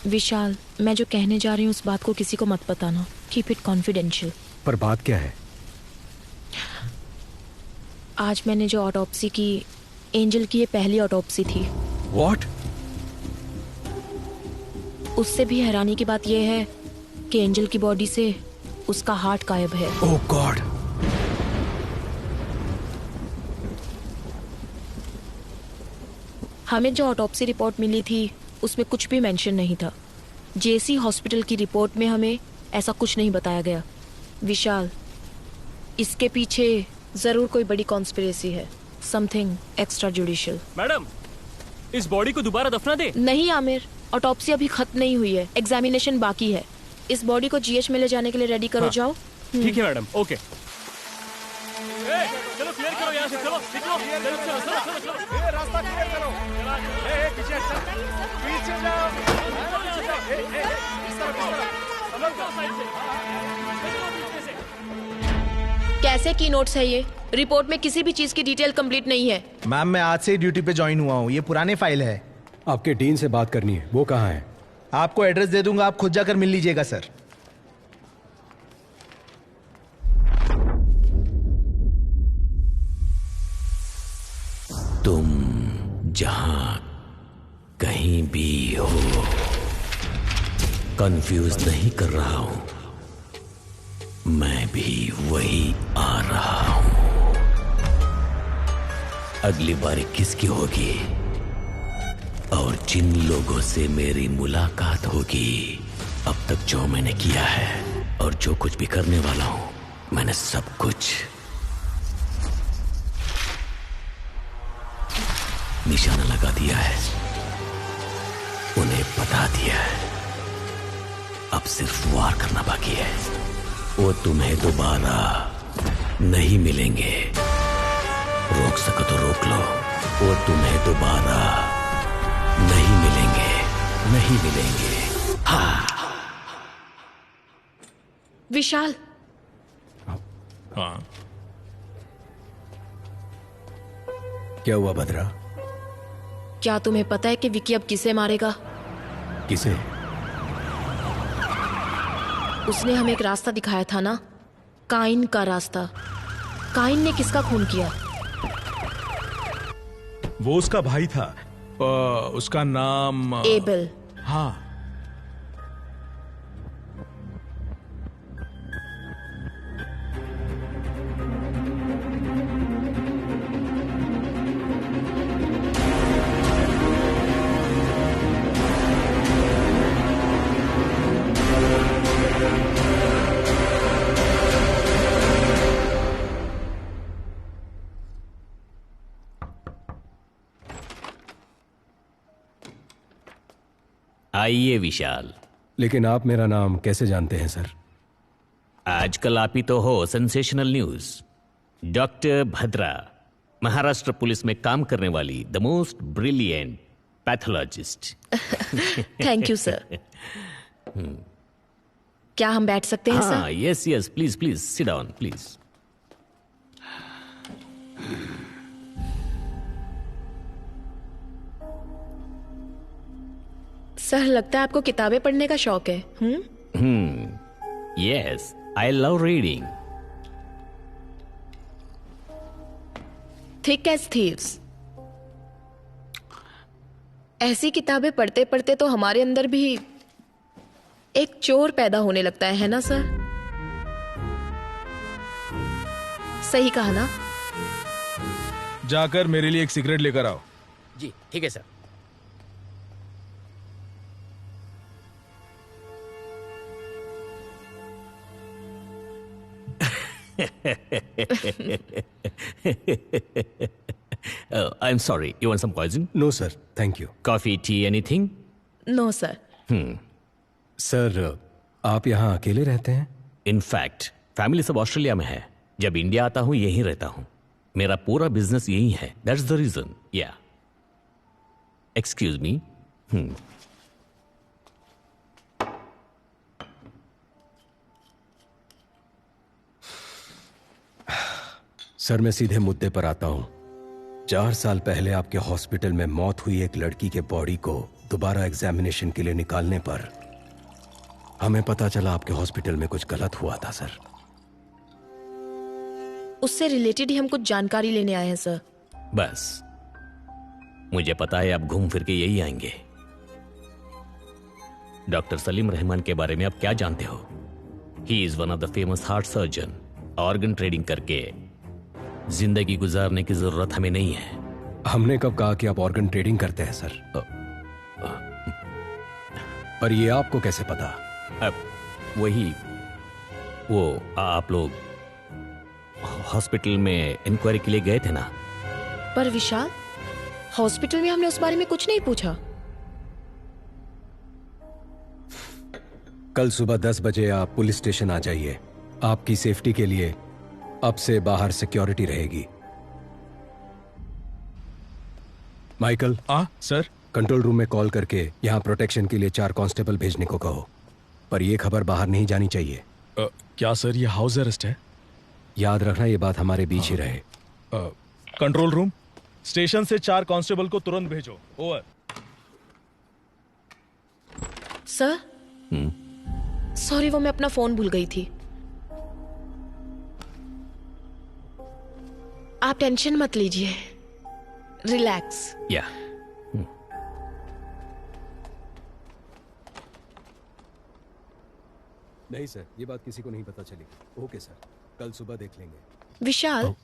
Vishal, मैं जो कहने जा रही हूँ उस बात को किसी को मत बताना। Keep it confidential. पर बात क्या है? आज मैंने जो ऑटोप्सी की, एंजल की ये पहली ऑटोप्सी थी। What? उससे भी हैरानी की बात यह है कि एंजल की बॉडी से उसका हार्ट गायब है। ओह गॉड। हमें जो ऑटोप्सी रिपोर्ट मिली थी उसमें कुछ भी मेंशन नहीं था। जेसी हॉस्पिटल की रिपोर्ट में हमें ऐसा कुछ नहीं बताया गया। विशाल, इसके पीछे जरूर कोई बड़ी कॉन्स्पिरेसी है। Something extra judicial. मैडम, इस बॉडी को दोबारा दफना दे। नहीं आमिर, ऑटोप्सी अभी खत्म नहीं हुई है, एग्जामिनेशन बाकी है। इस बॉडी को जीएच में ले जाने के लिए रेडी करो। जाओ। ठीक है मैडम, ओके। चलो क्लियर करो यहाँ से, चलो निकलो, चलो चलो चलो चलो, ये रास्ता क्लियर करो। पीछे हटो, पीछे जाओ, इस तरफ। कैसे की नोट्स है ये? रिपोर्ट में किसी भी चीज की डिटेल कंप्लीट नहीं है। मैम, मैं आज से ही ड्यूटी पे ज्वाइन हुआ हूँ। ये पुराने फाइल है। आपके डीन से बात करनी है, वो कहाँ है? आपको एड्रेस दे दूंगा, आप खुद जाकर मिल लीजिएगा सर। तुम जहां कहीं भी हो, कंफ्यूज नहीं कर रहा हूं। मैं भी वही आ रहा हूं। अगली बारी किसकी होगी और जिन लोगों से मेरी मुलाकात होगी, अब तक जो मैंने किया है और जो कुछ भी करने वाला हूं, मैंने सब कुछ निशाना लगा दिया है, उन्हें बता दिया है। अब सिर्फ वार करना बाकी है। वो तुम्हें दोबारा नहीं मिलेंगे। रोक सको तो रोक लो। वो तुम्हें दोबारा नहीं मिलेंगे, नहीं मिलेंगे। हाँ। विशाल। हाँ। क्या हुआ भद्रा? क्या तुम्हें पता है कि विकी अब किसे मारेगा? किसे? उसने हमें एक रास्ता दिखाया था ना, काइन का रास्ता। काइन ने किसका खून किया? वो उसका भाई था। उसका नाम एबल। हाँ। आइए विशाल। लेकिन आप मेरा नाम कैसे जानते हैं सर? आजकल आप ही तो हो sensational news. Doctor Bhadra, Maharashtra police में काम करने वाली the most brilliant pathologist. Thank you sir. क्या हम बैठ सकते हैं sir? Yes yes, please please sit down please. Sir लगता है आपको किताबें पढ़ने का शौक है। Yes, I love reading. Thick as thieves. ऐसी किताबें पढ़ते पढ़ते तो हमारे अंदर भी एक चोर पैदा होने लगता है ना सर? सही कहा ना? जाकर मेरे लिए एक सिगरेट लेकर आओ। जी ठीक है sir. I'm sorry. You want some poison? No, sir. Thank you. Coffee, tea, anything? No sir. Sir, आप यहाँ अकेले रहते हैं? In fact, फैमिली सब ऑस्ट्रेलिया में है। जब इंडिया आता हूँ यहीं रहता हूँ। मेरा पूरा बिजनेस यही है। That's the reason. Yeah. Excuse me. Sir, मैं सीधे मुद्दे पर आता हूं। 4 साल पहले आपके हॉस्पिटल में मौत हुई एक लड़की के बॉडी को दोबारा एग्जामिनेशन के लिए निकालने पर हमें पता चला आपके हॉस्पिटल में कुछ गलत हुआ था सर। उससे रिलेटेड ही हम कुछ जानकारी लेने आए हैं सर। बस मुझे पता है आप घूम फिर के यही आएंगे। डॉक्टर सलीम रहमान के बारे में आप क्या जानते हो? He is one of the famous heart surgeon. Organ trading करके जिंदगी गुजारने की जरूरत हमें नहीं है। हमने कब कहा कि आप ऑर्गन ट्रेडिंग करते हैं सर? पर ये आपको कैसे पता? अब वही वो आप लोग हॉस्पिटल में इंक्वायरी के लिए गए थे ना? पर विशाल, हॉस्पिटल में हमने उस बारे में कुछ नहीं पूछा। कल सुबह 10 बजे आप पुलिस स्टेशन आ जाइए। आपकी सेफ्टी के लिए अब से बाहर सिक्योरिटी रहेगी। माइकल। सर। कंट्रोल रूम में कॉल करके यहाँ प्रोटेक्शन के लिए 4 कांस्टेबल भेजने को कहो, पर यह खबर बाहर नहीं जानी चाहिए। क्या सर ये हाउस अरेस्ट है? याद रखना ये बात हमारे बीच ही रहे। कंट्रोल रूम, स्टेशन से 4 कांस्टेबल को तुरंत भेजो। ओवर। सर सॉरी, वो मैं अपना फोन भूल गई थी। आप टेंशन मत लीजिए, रिलैक्स। या नहीं सर, ये बात किसी को नहीं पता चली। ओके सर, कल सुबह देख लेंगे। विशाल,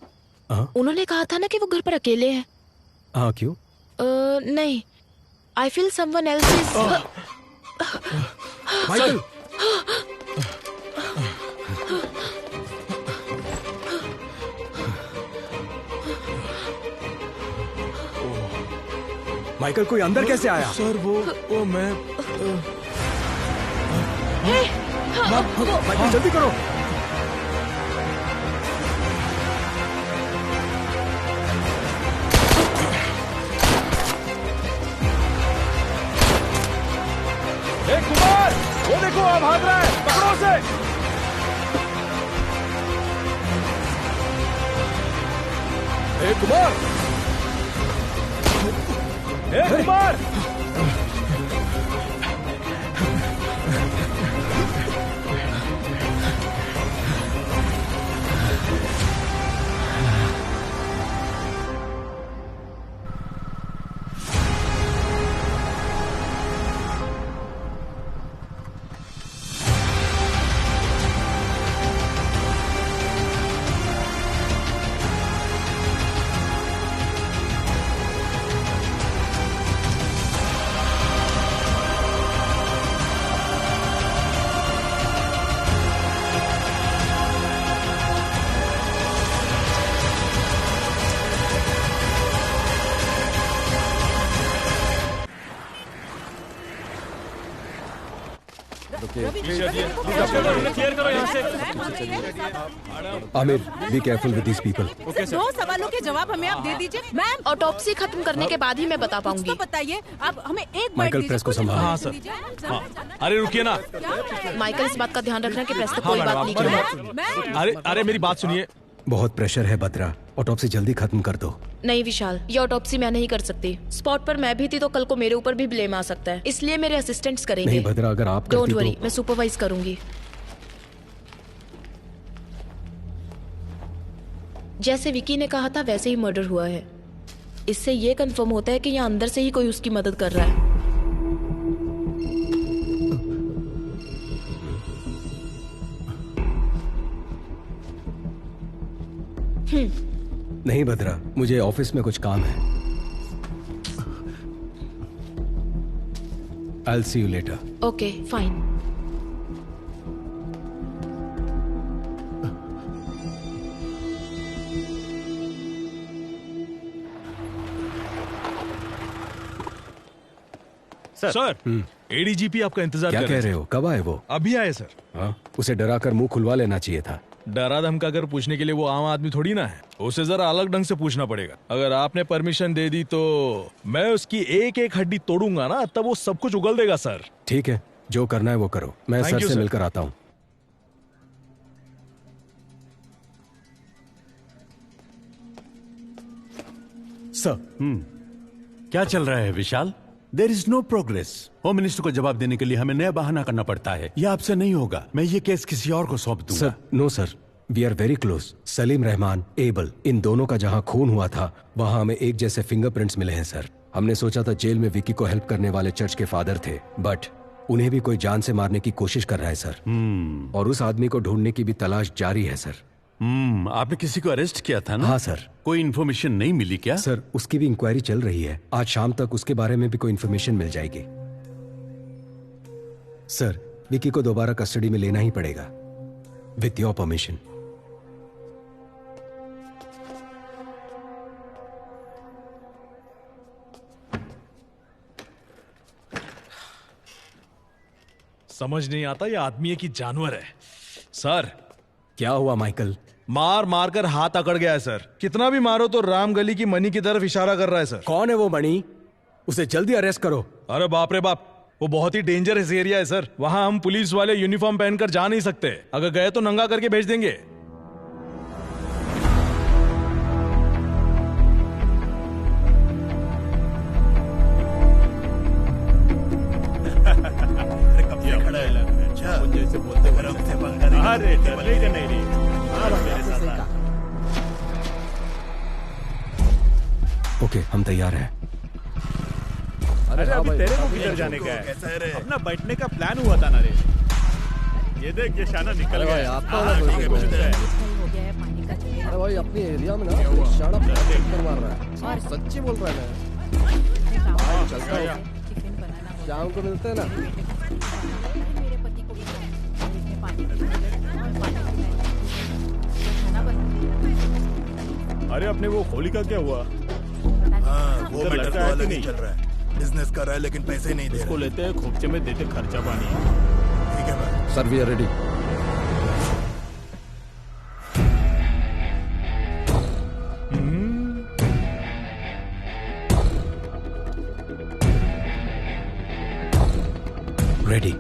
उन्होंने कहा था ना कि वो घर पर अकेले हैं। हाँ, क्यों? नहीं, I feel someone else is. Michael, Michael कोई अंदर कैसे आया? सर वो मैं माइकल जल्दी करो। कुमार, वो देखो आप भाग रहा है, पकड़ो उसे। कुमार, कुमार, क्लियर करो यहाँ से। Aamir, be careful with these people. दो सवालों के जवाब हमें आप दे दीजिए। मैम, ऑटोप्सी खत्म करने के बाद ही मैं बता पाऊंगी। तो बताइए, आप हमें एक माइकल, प्रेस को संभाल। हाँ सर। अरे रुकिए ना। माइकल, इस बात का ध्यान रखना कि प्रेस तक कोई बात नहीं करेगा। अरे मेरी बात सुनिए। बहुत प्रेशर है बत्रा, ऑटोप्सी जल्दी खत्म कर दो। नहीं विशाल, ये ऑटोप्सी मैं नहीं कर सकती। स्पॉट पर मैं भी थी तो कल को मेरे ऊपर भी ब्लेम आ सकता है, इसलिए मेरे असिस्टेंट्स करेंगे। नहीं भद्रा, अगर आप डोंट करती वरी, तो... मैं सुपरवाइज करूंगी। जैसे विकी ने कहा था वैसे ही मर्डर हुआ है। इससे ये कंफर्म होता है कि यहाँ अंदर से ही कोई उसकी मदद कर रहा है। नहीं भद्रा, मुझे ऑफिस में कुछ काम है। I'll see you later. Okay, fine. Sir, ADGP आपका इंतजार क्या कर कह रहे हो? कब आए वो? अभी आए सर। हाँ, उसे डरा कर मुंह खुलवा लेना चाहिए था। डरा धमका कर पूछने के लिए वो आम आदमी थोड़ी ना है, उसे जरा अलग ढंग से पूछना पड़ेगा। अगर आपने परमिशन दे दी तो मैं उसकी एक एक हड्डी तोड़ूंगा ना, तब वो सब कुछ उगल देगा सर। ठीक है, जो करना है वो करो। मैं Thank सर you, से sir. मिलकर आता हूँ। सर, क्या चल रहा है Vishal? There is no progress. Home minister को जवाब देने के लिए हमें नया बहाना करना पड़ता है। यह आपसे नहीं होगा। मैं ये केस किसी और को सौंप दूंगा। Sir, no sir, we are very close. Salim Rahman, Abel, इन दोनों का जहाँ खून हुआ था वहाँ हमें एक जैसे फिंगरप्रिंट्स मिले हैं सर। हमने सोचा था जेल में विकी को हेल्प करने वाले चर्च के फादर थे, बट उन्हें भी कोई जान से मारने की कोशिश कर रहा है सर। और उस आदमी को ढूंढने की भी तलाश जारी है सर। आपने किसी को अरेस्ट किया था ना? हाँ सर। कोई इन्फॉर्मेशन नहीं मिली क्या? सर, उसकी भी इंक्वायरी चल रही है। आज शाम तक उसके बारे में भी कोई इन्फॉर्मेशन मिल जाएगी। सर, विकी को दोबारा कस्टडी में लेना ही पड़ेगा, विथ योर परमिशन। समझ नहीं आता ये आदमी है कि जानवर है। सर, क्या हुआ माइकल? मार मार कर हाथ अकड़ गया है सर। कितना भी मारो तो रामगली की मनी की तरफ इशारा कर रहा है सर। कौन है वो मणि? उसे जल्दी अरेस्ट करो। अरे बाप रे बाप, वो बहुत ही डेंजरस एरिया है सर। वहां हम पुलिस वाले यूनिफॉर्म पहनकर जा नहीं सकते। अगर गए तो नंगा करके भेज देंगे। जैसे बोलते अरे डरने का नहीं रही। ओके, हम तैयार हैं। अरे अभी तेरे को किधर जाने का है? अपना बैठने का प्लान हुआ था ना रे। ये देख, ये शाना निकल गया। अरे भाई, अपने एरिया में ना शाना चक्कर मार रहा है। सच्ची बोल रहा है ना। चलता है, शाम को मिलते हैं ना। अरे अपने वो होली का क्या हुआ? वो मैटर तो अलग ही चल रहा है। बिजनेस कर रहा है लेकिन पैसे नहीं दे रहा। उसको लेते हैं, खोपचे में देते खर्चा पानी। ठीक है भाई। Sir, we are ready. Ready.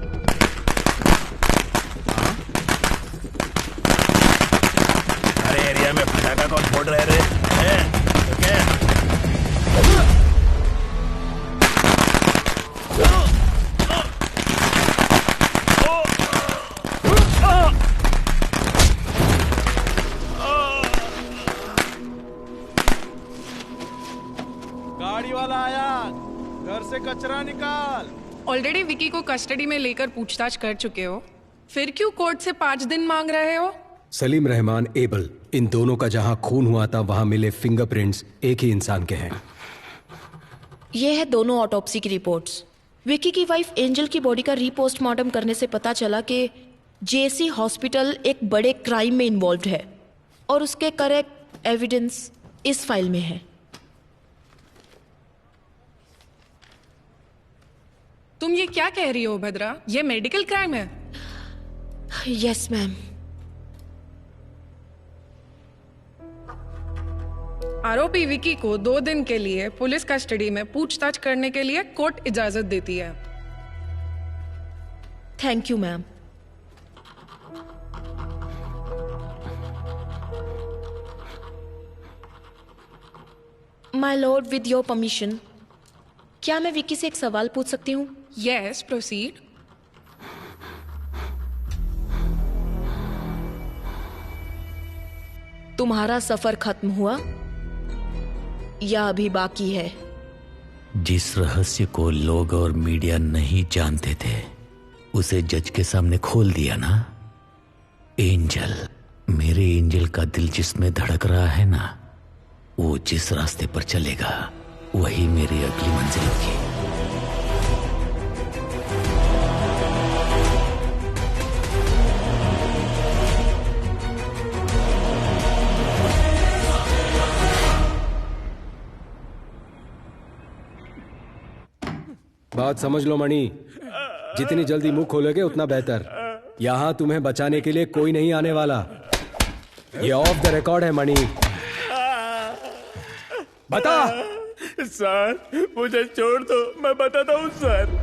अरे एरिया में पटाखा कौन फोड़ रहे रे? गाड़ी वाला आया, घर से कचरा निकाल। ऑलरेडी विकी को कस्टडी में लेकर पूछताछ कर चुके हो, फिर क्यों कोर्ट से 5 दिन मांग रहे हो? सलीम रहमान, एबल, इन दोनों का जहां खून हुआ था वहां मिले फिंगरप्रिंट्स एक ही इंसान के हैं। ये है दोनों ऑटोप्सी की रिपोर्ट्स। विकी की वाइफ एंजल की बॉडी का रीपोस्टमार्टम करने से पता चला कि जेसी हॉस्पिटल एक बड़े क्राइम में इन्वॉल्व है और उसके करेक्ट एविडेंस इस फाइल में है। तुम ये क्या कह रही हो भद्रा? ये मेडिकल क्राइम है। Yes ma'am. आरोपी विकी को 2 दिन के लिए पुलिस कस्टडी में पूछताछ करने के लिए कोर्ट इजाजत देती है। Thank you ma'am. My Lord, with your permission, क्या मैं विकी से एक सवाल पूछ सकती हूँ? Yes, proceed. तुम्हारा सफर खत्म हुआ या अभी बाकी है? जिस रहस्य को लोग और मीडिया नहीं जानते थे उसे जज के सामने खोल दिया ना। एंजल, मेरे एंजल का दिल जिसमें धड़क रहा है ना, वो जिस रास्ते पर चलेगा वही मेरी अगली मंजिल होगी। बात समझ लो मणि, जितनी जल्दी मुंह खोलोगे उतना बेहतर। यहां तुम्हें बचाने के लिए कोई नहीं आने वाला। ये ऑफ द रिकॉर्ड है मणि। बता। सर मुझे छोड़ दो, मैं बताता हूँ सर।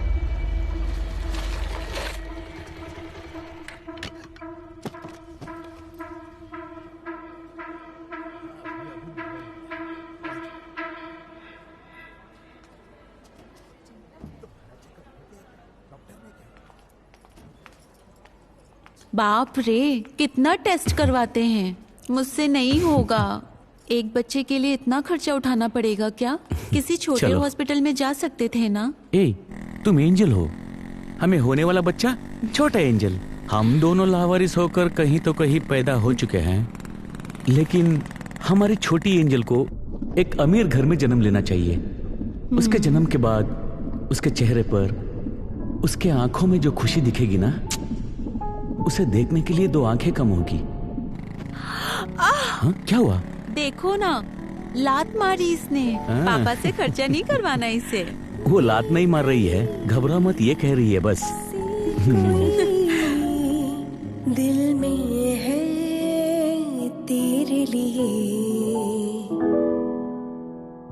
बाप रे, कितना टेस्ट करवाते हैं। मुझसे नहीं होगा। एक बच्चे के लिए इतना खर्चा उठाना पड़ेगा क्या? किसी छोटे चलो। हॉस्पिटल में जा सकते थे ना। ए, तुम एंजल हो, हमें होने वाला बच्चा छोटा एंजल। हम दोनों लावारिस होकर कहीं तो कहीं पैदा हो चुके हैं, लेकिन हमारी छोटी एंजल को एक अमीर घर में जन्म लेना चाहिए। उसके जन्म के बाद उसके चेहरे पर, उसके आंखों में जो खुशी दिखेगी ना, उसे देखने के लिए 2 आंखें कम होगी। हाँ, क्या हुआ? देखो ना, लात मारी इसने। हाँ। पापा से खर्चा नहीं करवाना इसे। वो लात नहीं मार रही है, घबरा मत, ये कह रही है बस। दिल में है तेरे लिए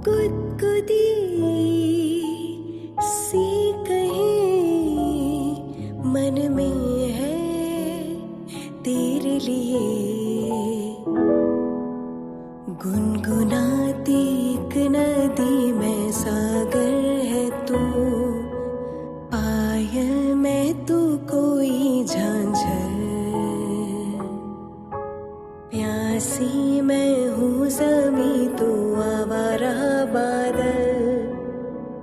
गुदगुदी सी कहीं मन में है तेरे लिए गुनगुनाती एक नदी में सागर है तू, पायल में तू कोई झांझर, प्यासी मैं हूँ ज़मीं तू आवारा बादल,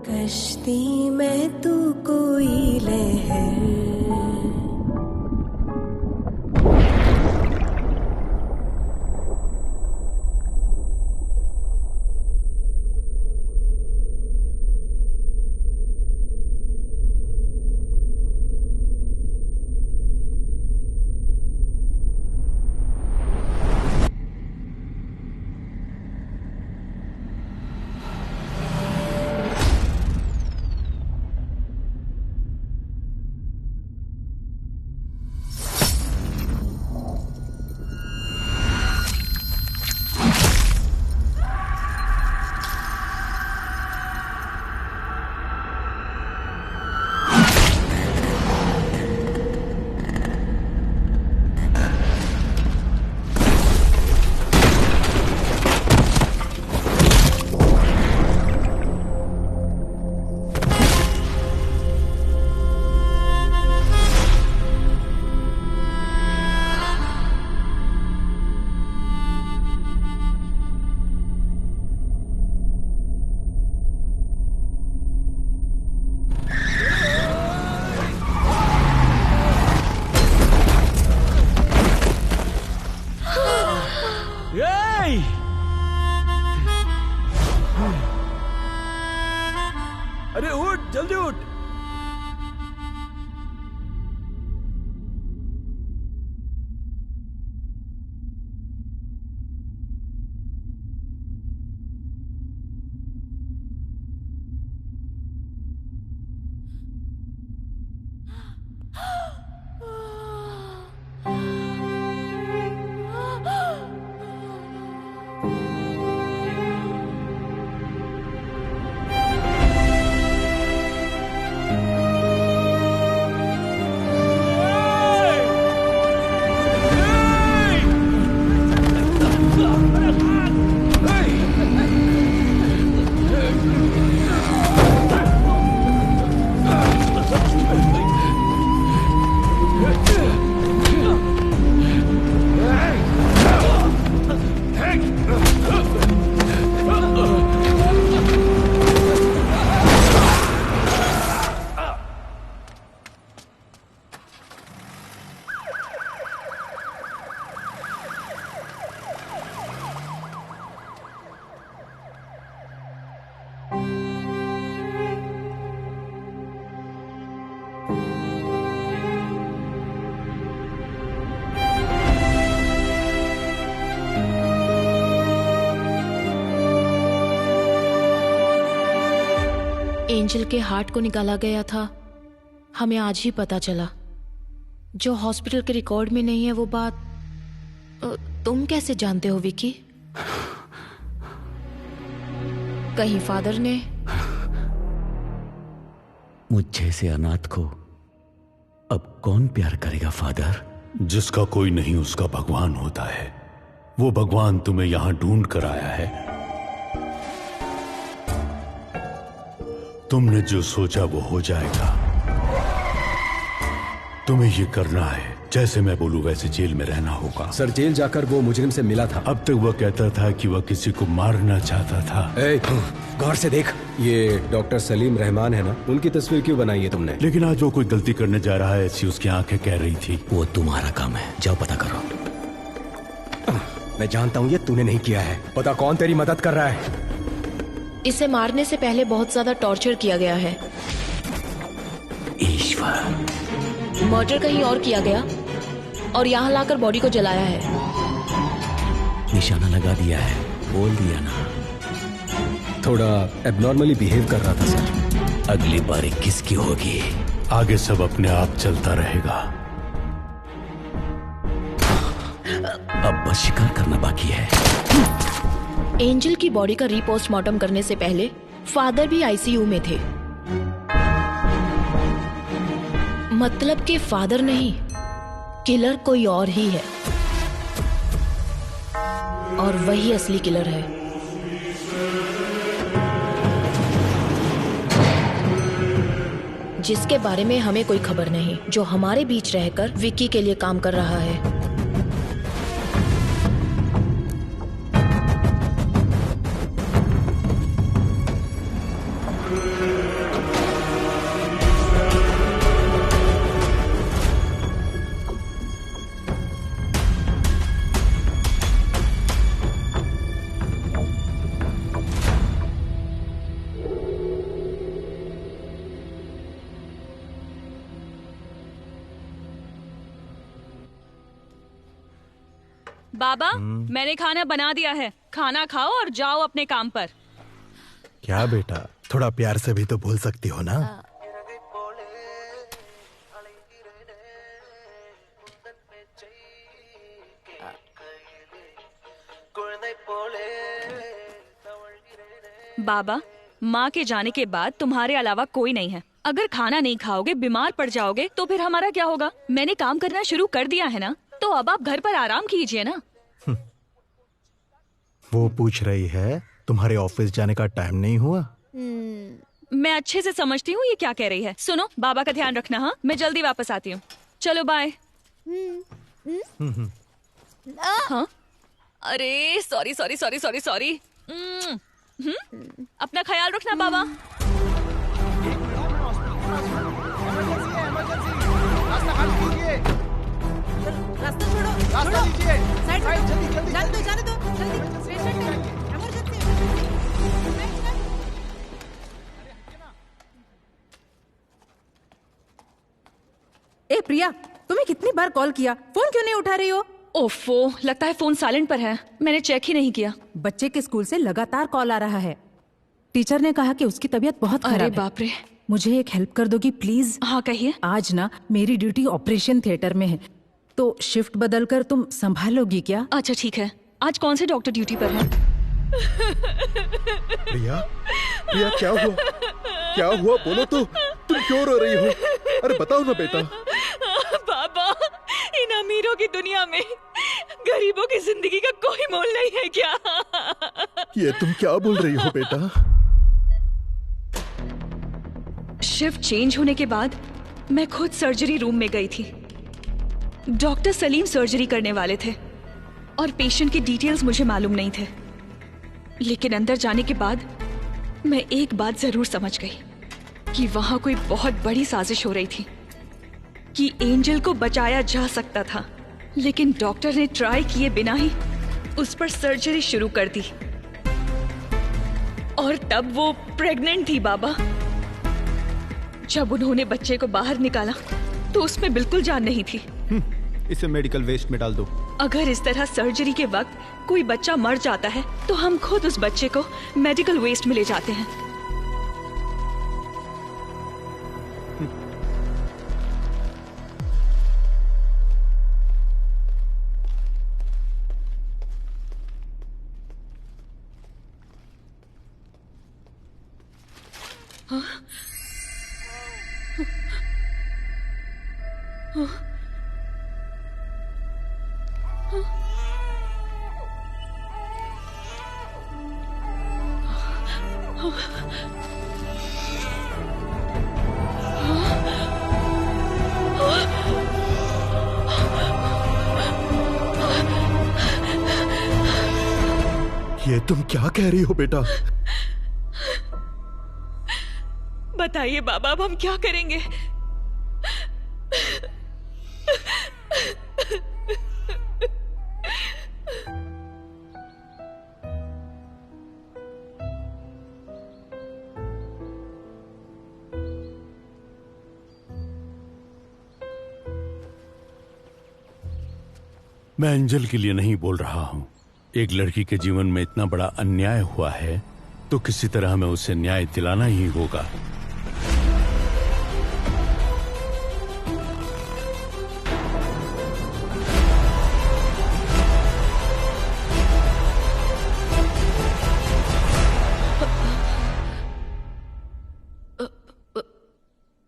कश्ती में तू कोई लहर। अरे उठ, जल्दी उठ। एंजल के हार्ट को निकाला गया था, हमें आज ही पता चला। जो हॉस्पिटल के रिकॉर्ड में नहीं है वो बात तुम कैसे जानते हो विकी? कहीं फादर ने? मुझ जैसे अनाथ को अब कौन प्यार करेगा फादर? जिसका कोई नहीं उसका भगवान होता है। वो भगवान तुम्हें यहां ढूंढ कर आया है। तुमने जो सोचा वो हो जाएगा। तुम्हें ये करना है, जैसे मैं बोलूं वैसे जेल में रहना होगा। सर जेल जाकर वो मुजरिम से मिला था। अब तक वह कहता था कि वह किसी को मारना चाहता था। गौर से देख, ये डॉक्टर सलीम रहमान है ना, उनकी तस्वीर क्यों बनाई है तुमने? लेकिन आज वो कोई गलती करने जा रहा है ऐसी उसकी आंखें कह रही थी। वो तुम्हारा काम है, जाओ पता करो। मैं जानता हूँ ये तूने नहीं किया है। पता कौन तेरी मदद कर रहा है? इसे मारने से पहले बहुत ज्यादा टॉर्चर किया गया है। ईश्वर। मर्डर कहीं और किया गया और यहाँ लाकर बॉडी को जलाया है। निशाना लगा दिया है, बोल दिया ना। थोड़ा एबनॉर्मली बिहेव कर रहा था सर। अगली बारी किसकी होगी? आगे सब अपने आप चलता रहेगा। अब बस शिकार करना बाकी है। एंजल की बॉडी का रीपोस्टमार्टम करने से पहले फादर भी आईसीयू में थे। मतलब कि फादर नहीं, किलर कोई और ही है, और वही असली किलर है। जिसके बारे में हमें कोई खबर नहीं, जो हमारे बीच रहकर विक्की के लिए काम कर रहा है। बाबा, मैंने खाना बना दिया है, खाना खाओ और जाओ अपने काम पर। क्या बेटा, थोड़ा प्यार से भी तो बोल सकती हो ना। बाबा, माँ के जाने के बाद तुम्हारे अलावा कोई नहीं है। अगर खाना नहीं खाओगे, बीमार पड़ जाओगे तो फिर हमारा क्या होगा? मैंने काम करना शुरू कर दिया है ना, तो अब आप घर पर आराम कीजिए ना। वो पूछ रही है तुम्हारे ऑफिस जाने का टाइम नहीं हुआ? मैं अच्छे से समझती हूँ ये क्या कह रही है। सुनो, बाबा का ध्यान रखना। हाँ, मैं जल्दी वापस आती हूँ। चलो बाय। हाँ, अरे sorry sorry sorry sorry sorry. अपना ख्याल रखना बाबा। रास्ता छोड़ो, रास्ता लीजिए, साइड जल्दी जल्दी जाने दो, जाने दो, जल्दी। पेशेंट है, इमरजेंसी। ए प्रिया, तुम्हें कितनी बार कॉल किया, फोन क्यों नहीं उठा रही हो? ओफो, लगता है फोन साइलेंट पर है, मैंने चेक ही नहीं किया। बच्चे के स्कूल से लगातार कॉल आ रहा है। टीचर ने कहा कि उसकी तबीयत बहुत खराब है। अरे बाप रे। मुझे एक हेल्प कर दोगी प्लीज? हाँ कहिए। आज ना मेरी ड्यूटी ऑपरेशन थिएटर में है, तो शिफ्ट बदलकर तुम संभालोगी क्या? अच्छा ठीक है, आज कौन से डॉक्टर ड्यूटी पर है? प्रिया, प्रिया क्या हुआ? क्या हुआ बोलो तो, तुम क्यों रो रही हो? अरे बताओ ना बेटा। बाबा, इन अमीरों की दुनिया में गरीबों की जिंदगी का कोई मोल नहीं है क्या? ये तुम क्या बोल रही हो बेटा? शिफ्ट चेंज होने के बाद मैं खुद सर्जरी रूम में गई थी। डॉक्टर सलीम सर्जरी करने वाले थे और पेशेंट की डिटेल्स मुझे मालूम नहीं थे, लेकिन अंदर जाने के बाद मैं एक बात जरूर समझ गई कि वहां कोई बहुत बड़ी साजिश हो रही थी कि एंजल को बचाया जा सकता था, लेकिन डॉक्टर ने ट्राई किए बिना ही उस पर सर्जरी शुरू कर दी और तब वो प्रेग्नेंट थी। बाबा, जब उन्होंने बच्चे को बाहर निकाला तो उसमें बिल्कुल जान नहीं थी। इसे मेडिकल वेस्ट में डाल दो। अगर इस तरह सर्जरी के वक्त कोई बच्चा मर जाता है तो हम खुद उस बच्चे को मेडिकल वेस्ट में ले जाते हैं। ये तुम क्या कह रही हो बेटा? बताइए बाबा, अब हम क्या करेंगे? मैं एंजल के लिए नहीं बोल रहा हूं। एक लड़की के जीवन में इतना बड़ा अन्याय हुआ है तो किसी तरह हमें उसे न्याय दिलाना ही होगा।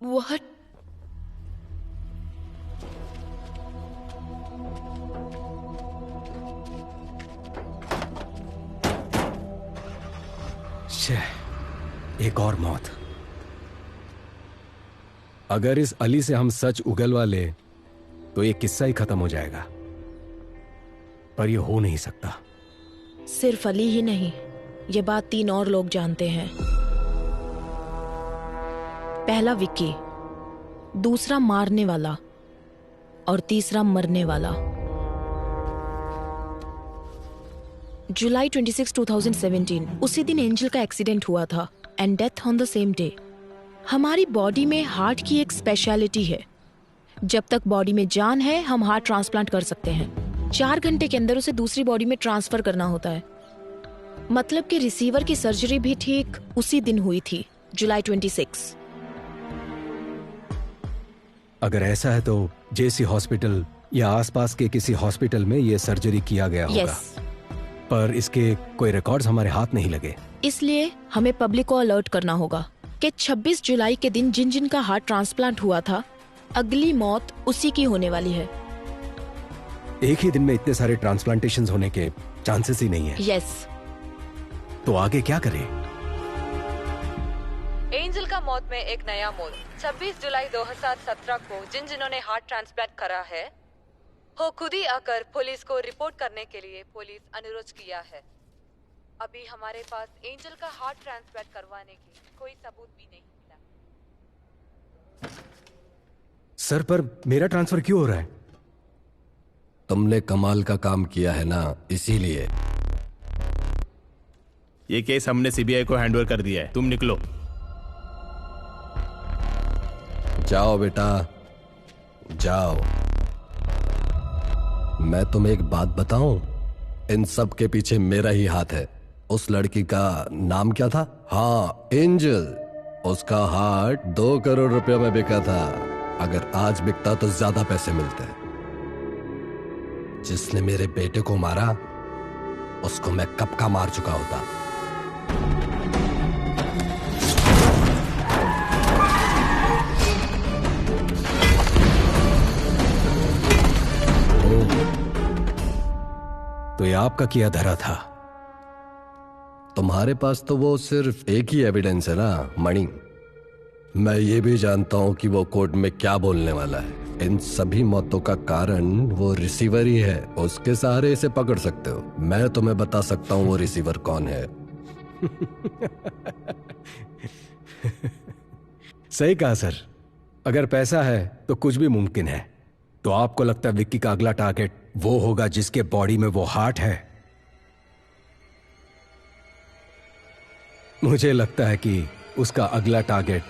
What? एक और मौत। अगर इस अली से हम सच उगलवा ले तो ये किस्सा ही खत्म हो जाएगा, पर ये हो नहीं सकता। सिर्फ अली ही नहीं, ये बात 3 और लोग जानते हैं। पहला विक्की, दूसरा मारने वाला और तीसरा मरने वाला। जुलाई 26, 2017 उसी दिन एंजल का एक्सीडेंट हुआ था and death on the same day. हमारी बॉडी में हार्ट की एक स्पेशलिटी है, जब तक बॉडी में जान है हम हार्ट ट्रांसप्लांट कर सकते हैं। 4 घंटे के अंदर उसे दूसरी बॉडी में ट्रांसफर करना होता है। मतलब कि रिसीवर की सर्जरी भी ठीक उसी दिन हुई थी, जुलाई 26। अगर ऐसा है तो जेसी हॉस्पिटल या आसपास के किसी हॉस्पिटल में ये सर्जरी किया गया होगा। पर इसके कोई रिकॉर्ड्स हमारे हाथ नहीं लगे। इसलिए हमें पब्लिक को अलर्ट करना होगा कि 26 जुलाई के दिन जिन जिन का हार्ट ट्रांसप्लांट हुआ था, अगली मौत उसी की होने वाली है। एक ही दिन में इतने सारे ट्रांसप्लांटेशंस होने के चांसेस ही नहीं है। यस। तो आगे क्या करें? एंजल का मौत में एक नया मोड़। 26 जुलाई 2017 को जिन्होंने हार्ट ट्रांसप्लांट करा है वो खुद ही आकर पुलिस को रिपोर्ट करने के लिए पुलिस अनुरोध किया है। अभी हमारे पास एंजल का हार्ट ट्रांसप्लांट करवाने की कोई सबूत भी नहीं मिला। सर, पर मेरा ट्रांसफर क्यों हो रहा है? तुमने कमाल का काम किया है ना, इसीलिए। ये केस हमने सीबीआई को हैंडओवर कर दिया है, तुम निकलो। जाओ बेटा, जाओ। मैं तुम्हें एक बात बताऊं, इन सब के पीछे मेरा ही हाथ है। उस लड़की का नाम क्या था? हाँ, एंजल। उसका हार्ट 2 करोड़ रुपए में बिका था। अगर आज बिकता तो ज्यादा पैसे मिलते। जिसने मेरे बेटे को मारा उसको मैं कब का मार चुका होता। तो ये आपका किया धरा था। तुम्हारे पास तो वो सिर्फ एक ही एविडेंस है ना मणि। मैं ये भी जानता हूं कि वो कोर्ट में क्या बोलने वाला है। इन सभी मौतों का कारण वो रिसीवर ही है। उसके सहारे इसे पकड़ सकते हो। मैं तुम्हें बता सकता हूं वो रिसीवर कौन है। सही कहा सर। अगर पैसा है तो कुछ भी मुमकिन है। तो आपको लगता है विक्की का अगला टारगेट वो होगा जिसके बॉडी में वो हार्ट है? मुझे लगता है कि उसका अगला टारगेट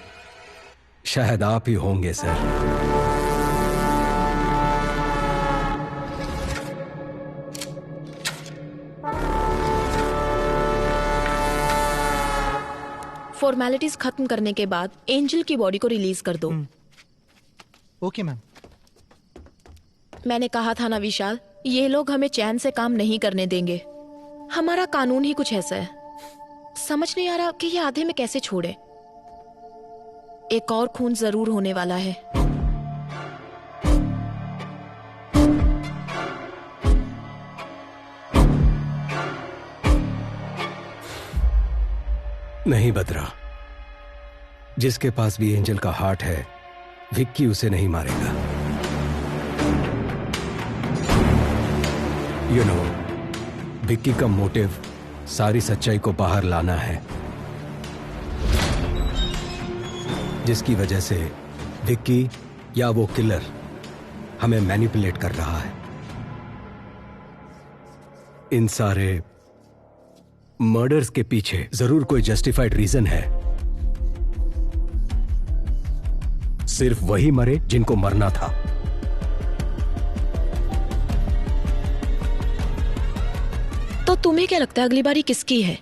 शायद आप ही होंगे सर। फॉर्मेलिटीज खत्म करने के बाद एंजल की बॉडी को रिलीज कर दो। Okay ma'am. मैंने कहा था ना विशाल, ये लोग हमें चैन से काम नहीं करने देंगे। हमारा कानून ही कुछ ऐसा है। समझ नहीं आ रहा कि ये आधे में कैसे छोड़े। एक और खून जरूर होने वाला है। नहीं बदरा, जिसके पास भी एंजल का हार्ट है, विक्की उसे नहीं मारेगा। यू नो, विक्की का मोटिव सारी सच्चाई को बाहर लाना है, जिसकी वजह से विक्की या वो किलर हमें मैनिपुलेट कर रहा है। इन सारे मर्डर्स के पीछे जरूर कोई जस्टिफाइड रीजन है। सिर्फ वही मरे जिनको मरना था। तो तुम्हें क्या लगता है अगली बारी किसकी है?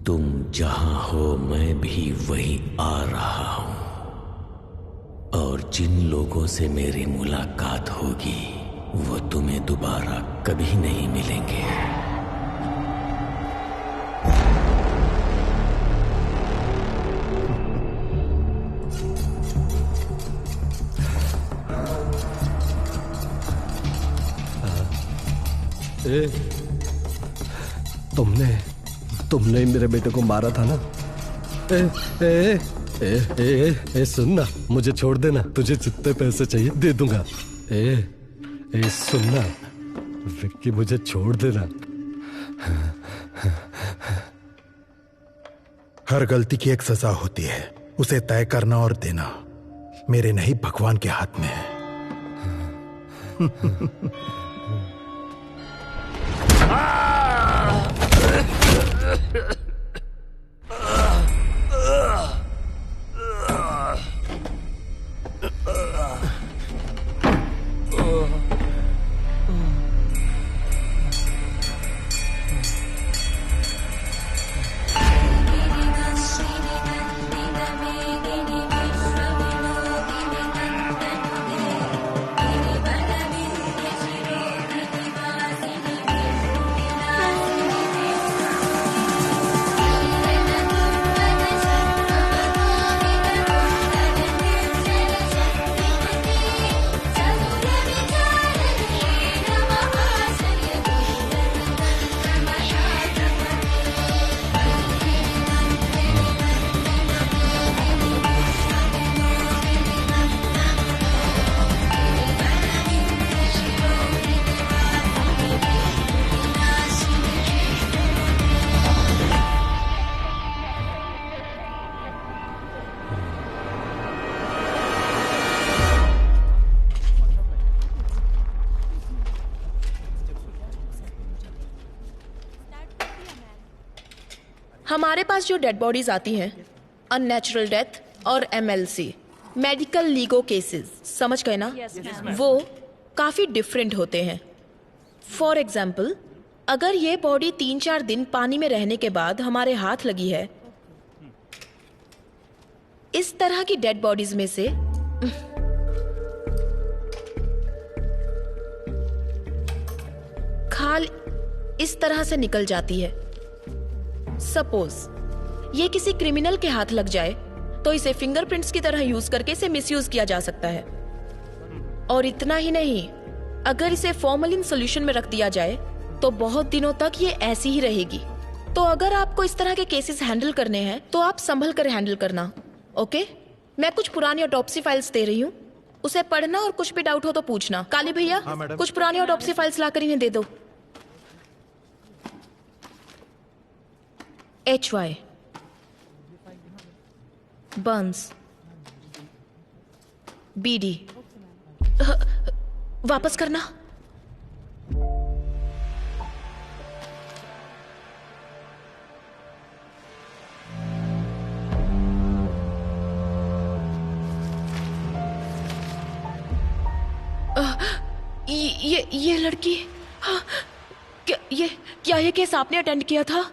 तुम जहां हो मैं भी वहीं आ रहा हूं, और जिन लोगों से मेरी मुलाकात होगी वो तुम्हें दोबारा कभी नहीं मिलेंगे। तुमने ही मेरे बेटे को मारा था ना। सुन ना, मुझे छोड़ देना। तुझे जितने पैसे चाहिए दे दूंगा। सुन ना विक्की, मुझे छोड़ देना। हर गलती की एक सजा होती है, उसे तय करना और देना मेरे नहीं भगवान के हाथ में है। हमारे पास जो डेड बॉडीज आती हैं, अननेचुरल डेथ और MLC, मेडिकल लीगो केसेस, समझ गए ना? वो काफी डिफरेंट होते हैं। फॉर एग्जाम्पल, अगर ये बॉडी 3-4 दिन पानी में रहने के बाद हमारे हाथ लगी है, इस तरह की डेड बॉडीज में से खाल इस तरह से निकल जाती है। सपोज ये किसी क्रिमिनल के हाथ लग जाए तो इसे फिंगरप्रिंट्स की तरह यूज करके इसे मिसयूज किया जा सकता है। और इतना ही नहीं, अगर इसे फॉर्मलिन सॉल्यूशन में रख दिया जाए तो बहुत दिनों तक ये ऐसी ही रहेगी। तो अगर आपको इस तरह के केसेस हैंडल करने हैं तो आप संभल कर हैंडल करना, ओके? मैं कुछ पुरानी ऑटोप्सी फाइल्स दे रही हूँ, उसे पढ़ना और कुछ भी डाउट हो तो पूछना। काली भैया, कुछ पुरानी ऑटोप्सी फाइल्स लाकर इन्हें दे दो। HY बर्न्स, BD वापस करना। ये लड़की, क्या ये केस आपने अटेंड किया था?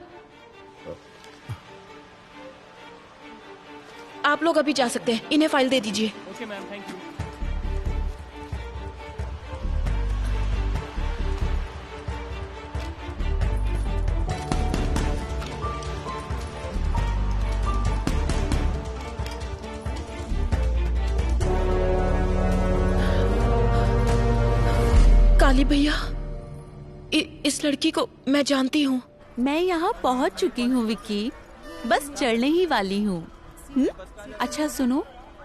आप लोग अभी जा सकते हैं, इन्हें फाइल दे दीजिए। Okay ma'am, thank you. Kali भैया, इस लड़की को मैं जानती हूँ। मैं यहाँ पहुँच चुकी हूँ विक्की, बस चढ़ने ही वाली हूँ। अच्छा सुनो,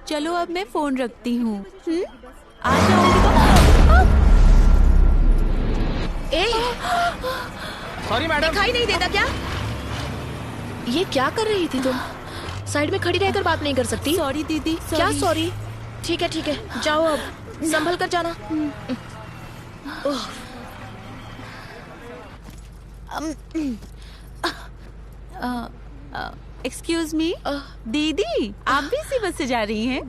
चलो अब मैं फोन रखती हूँ। आ जाओगी तो। सॉरी मैडम, दिखाई नहीं देता क्या? ये क्या कर रही थी तुम? साइड में खड़ी रहकर बात नहीं कर सकती? सॉरी दीदी। क्या सॉरी? ठीक है, जाओ अब, संभल कर जाना। एक्सक्यूज मी दीदी, आप भी इसी बस से जा रही हैं?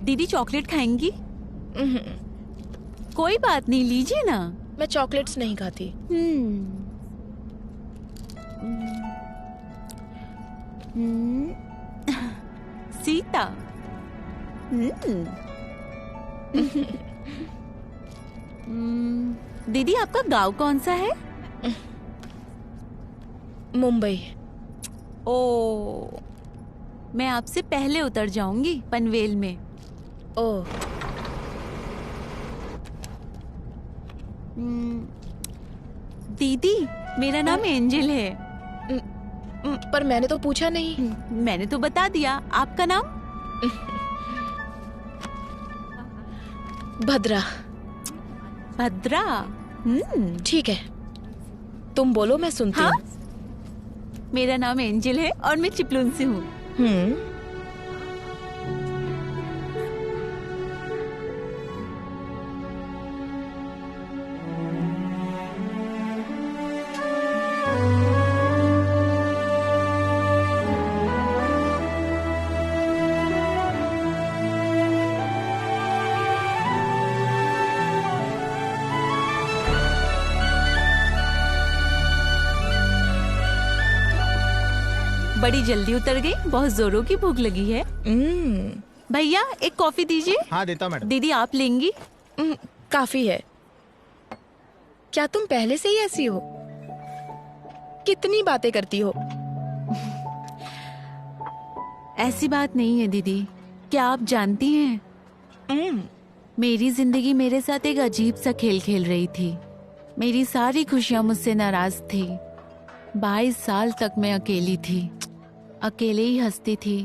दीदी चॉकलेट खाएंगी? कोई बात नहीं, लीजिए ना। मैं चॉकलेट्स नहीं खाती। सीता। दीदी आपका गांव कौन सा है? मुंबई। ओ, मैं आपसे पहले उतर जाऊंगी पनवेल में। ओ, दीदी मेरा नाम एंजल है। पर मैंने तो पूछा नहीं। मैंने तो बता दिया। आपका नाम? भद्रा। भद्रा? ठीक है, तुम बोलो, मैं सुनती हूँ। मेरा नाम एंजल है और मैं चिपलून से हूँ। बड़ी जल्दी उतर गई, बहुत जोरों की भूख लगी है। भैया एक कॉफी दीजिए। हाँ देता हूँ मैडम। दीदी आप लेंगी? काफी है। क्या तुम पहले से ही ऐसी हो? कितनी बातें करती हो? ऐसी बात नहीं है दीदी। क्या आप जानती हैं, मेरी जिंदगी मेरे साथ एक अजीब सा खेल खेल रही थी। मेरी सारी खुशियां मुझसे नाराज थी। 22 साल तक मैं अकेली थी, अकेले ही हंसती थी,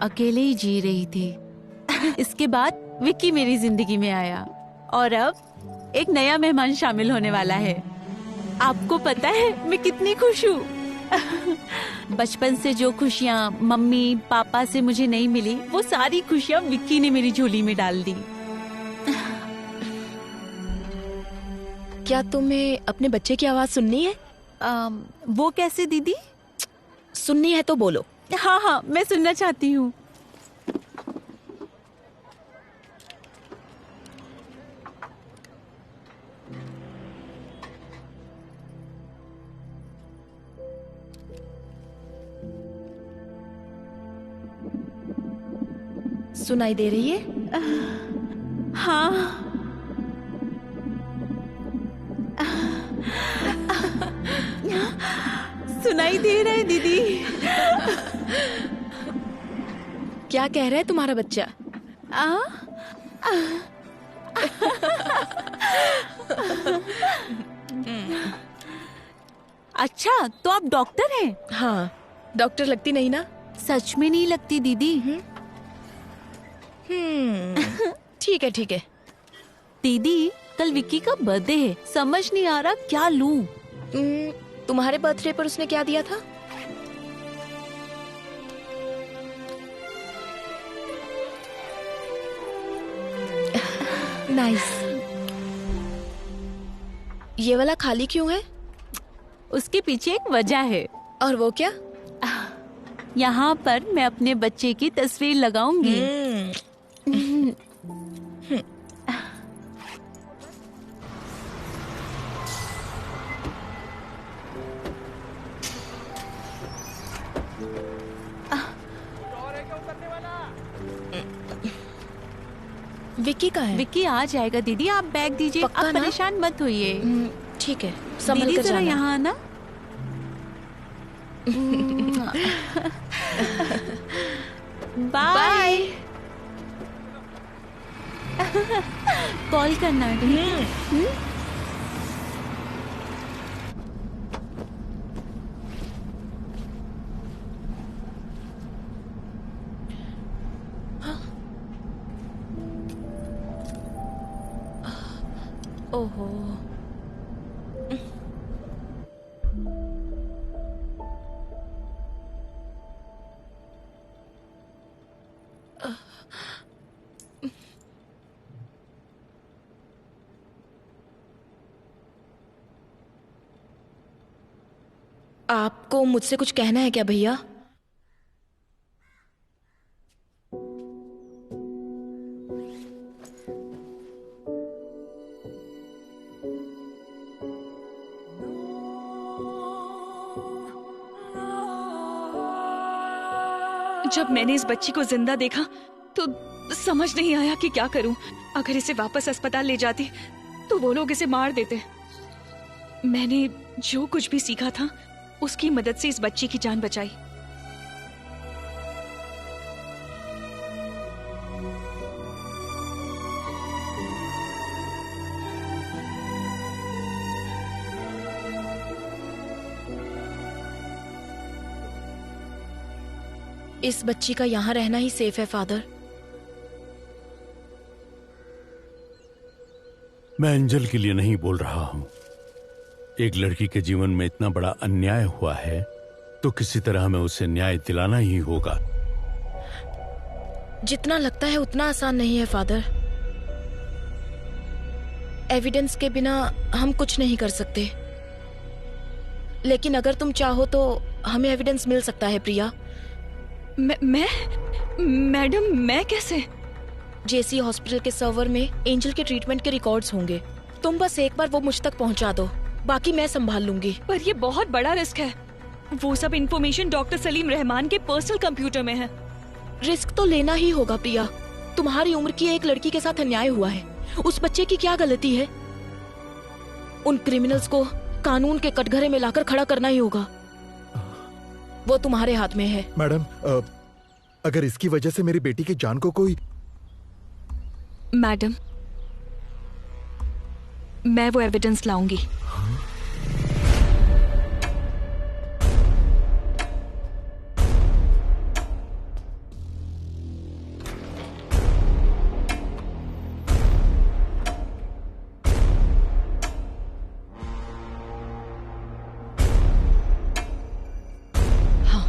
अकेले ही जी रही थी। इसके बाद विक्की मेरी जिंदगी में आया और अब एक नया मेहमान शामिल होने वाला है। आपको पता है मैं कितनी खुश हूँ। बचपन से जो खुशियाँ मम्मी पापा से मुझे नहीं मिली, वो सारी खुशियाँ विक्की ने मेरी झोली में डाल दी। क्या तुम्हें अपने बच्चे की आवाज सुननी है? वो कैसे दीदी? सुननी है तो बोलो। हाँ हाँ, मैं सुनना चाहती हूँ। सुनाई दे रही है? हाँ। सुनाई दे रहा है दीदी। क्या कह रहा है तुम्हारा बच्चा? अच्छा, तो आप डॉक्टर हैं? हाँ, डॉक्टर लगती नहीं ना? सच में नहीं लगती दीदी। ठीक है ठीक है। दीदी, कल विक्की का बर्थडे है, समझ नहीं आ रहा क्या लूं। तुम्हारे बर्थडे पर उसने क्या दिया था? नाइस। ये वाला खाली क्यों है? उसके पीछे एक वजह है। और वो क्या? यहाँ पर मैं अपने बच्चे की तस्वीर लगाऊंगी। विक्की कहाँ है? विक्की आ जाएगा दीदी, आप बैग दीजिए, आप परेशान मत होइए। ठीक है, संभल कर जाना। यहाँ आना। बाय। कॉल करना। ओहो। आपको मुझसे कुछ कहना है क्या भैया? जब मैंने इस बच्ची को जिंदा देखा तो समझ नहीं आया कि क्या करूं। अगर इसे वापस अस्पताल ले जाती तो वो लोग इसे मार देते। मैंने जो कुछ भी सीखा था उसकी मदद से इस बच्ची की जान बचाई। इस बच्ची का यहाँ रहना ही सेफ है फादर। मैं एंजल के लिए नहीं बोल रहा हूं। एक लड़की के जीवन में इतना बड़ा अन्याय हुआ है तो किसी तरह हमें उसे न्याय दिलाना ही होगा। जितना लगता है उतना आसान नहीं है फादर। एविडेंस के बिना हम कुछ नहीं कर सकते, लेकिन अगर तुम चाहो तो हमें एविडेंस मिल सकता है प्रिया। मैडम, मैं कैसे? जेसी हॉस्पिटल के सर्वर में एंजल के ट्रीटमेंट के रिकॉर्ड्स होंगे। तुम बस एक बार वो मुझ तक पहुंचा दो, बाकी मैं संभाल लूंगी। पर ये बहुत बड़ा रिस्क है। वो सब इंफॉर्मेशन डॉक्टर सलीम रहमान के पर्सनल कंप्यूटर में है। रिस्क तो लेना ही होगा प्रिया। तुम्हारी उम्र की एक लड़की के साथ अन्याय हुआ है। उस बच्चे की क्या गलती है? उन क्रिमिनल्स को कानून के कटघरे में लाकर खड़ा करना ही होगा। वो तुम्हारे हाथ में है। मैडम, अगर इसकी वजह से मेरी बेटी की जान को कोई... मैडम, मैं वो एविडेंस लाऊंगी। हाँ।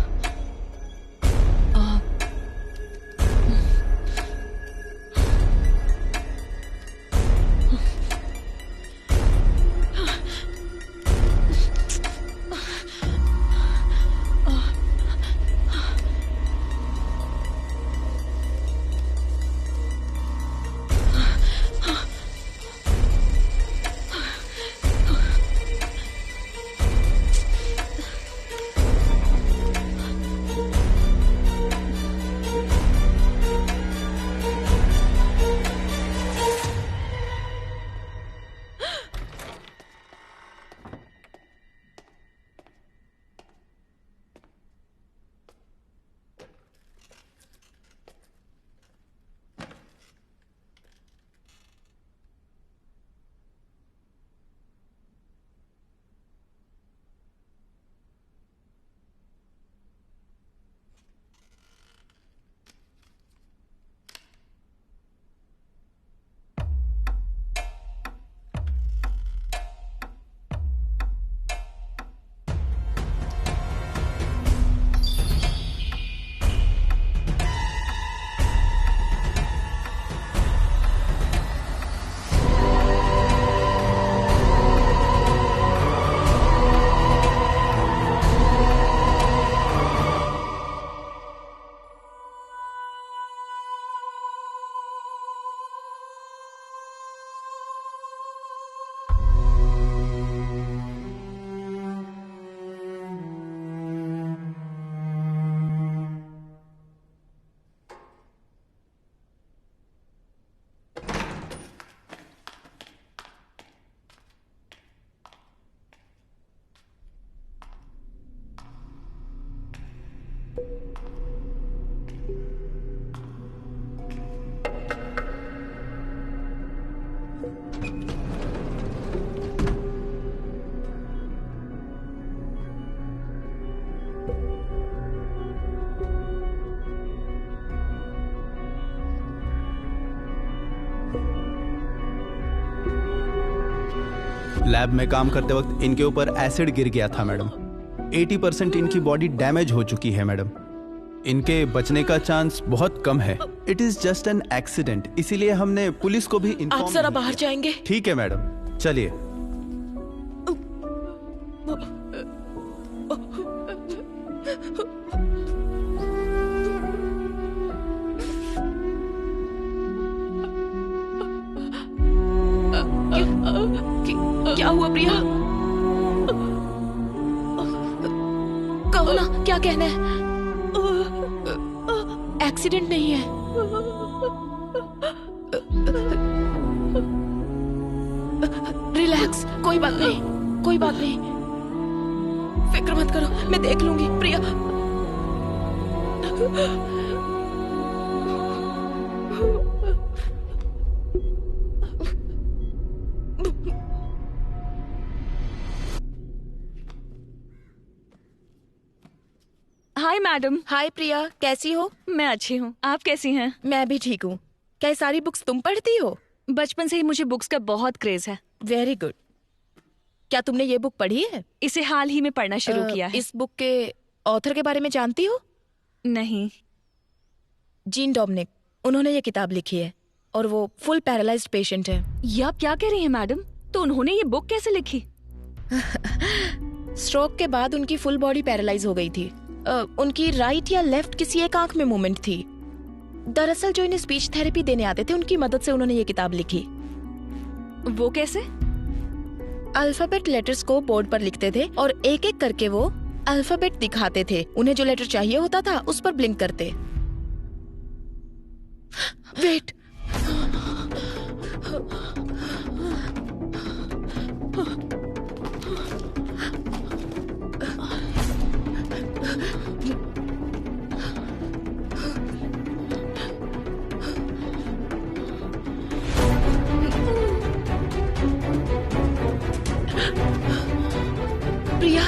लैब में काम करते वक्त इनके ऊपर एसिड गिर गया था मैडम। 80% इनकी बॉडी डैमेज हो चुकी है मैडम। इनके बचने का चांस बहुत कम है। It is just an accident, इसीलिए हमने पुलिस को भी आप जरा बाहर जाएंगे? ठीक है मैडम, चलिए। क्या हुआ प्रिया? कहो ना, क्या कहना है? एक्सीडेंट नहीं है। रिलैक्स, कोई बात नहीं, कोई बात नहीं, फिक्र मत करो, मैं देख लूंगी प्रिया। Hi madam. हाय प्रिया, कैसी हो? मैं अच्छी हूँ, आप कैसी हैं? मैं भी ठीक हूँ। क्या ये सारी बुक्स तुम पढ़ती हो? बचपन से ही मुझे बुक्स का बहुत क्रेज है। Very good. क्या तुमने ये बुक पढ़ी है? इसे हाल ही में पढ़ना शुरू किया है। इस बुक के ऑथर के बारे में जानती हो? नहीं। जीन डोमिनिक, उन्होंने ये किताब लिखी है और वो फुल पैरालाइज्ड पेशेंट है। ये आप क्या कह रही हैं मैडम? तो उन्होंने ये बुक कैसे लिखी? स्ट्रोक के बाद उनकी फुल बॉडी पैरालाइज हो गई थी। उनकी राइट या लेफ्ट किसी एक आंख में मूवमेंट थी। दरअसल जो इन्हें स्पीच थेरेपी देने आते थे, उनकी मदद से उन्होंने ये किताब लिखी। वो कैसे? अल्फाबेट लेटर्स को बोर्ड पर लिखते थे और एक एक करके वो अल्फाबेट दिखाते थे। उन्हें जो लेटर चाहिए होता था उस पर ब्लिंक करते। वेट, प्रिया,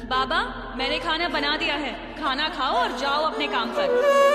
बाबा, मैंने खाना बना दिया है। खाना खाओ और जाओ अपने काम पर।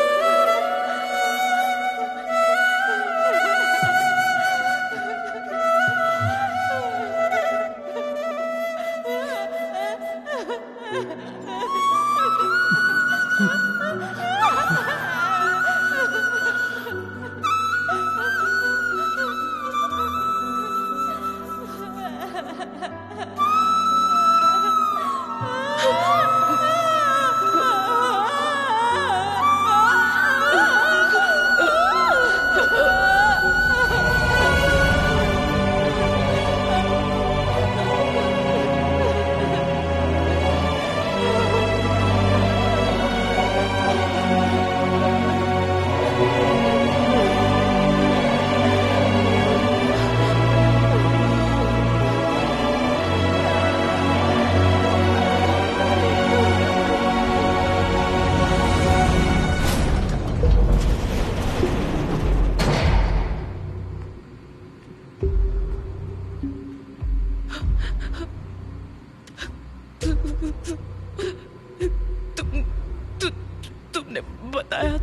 तुमने बताया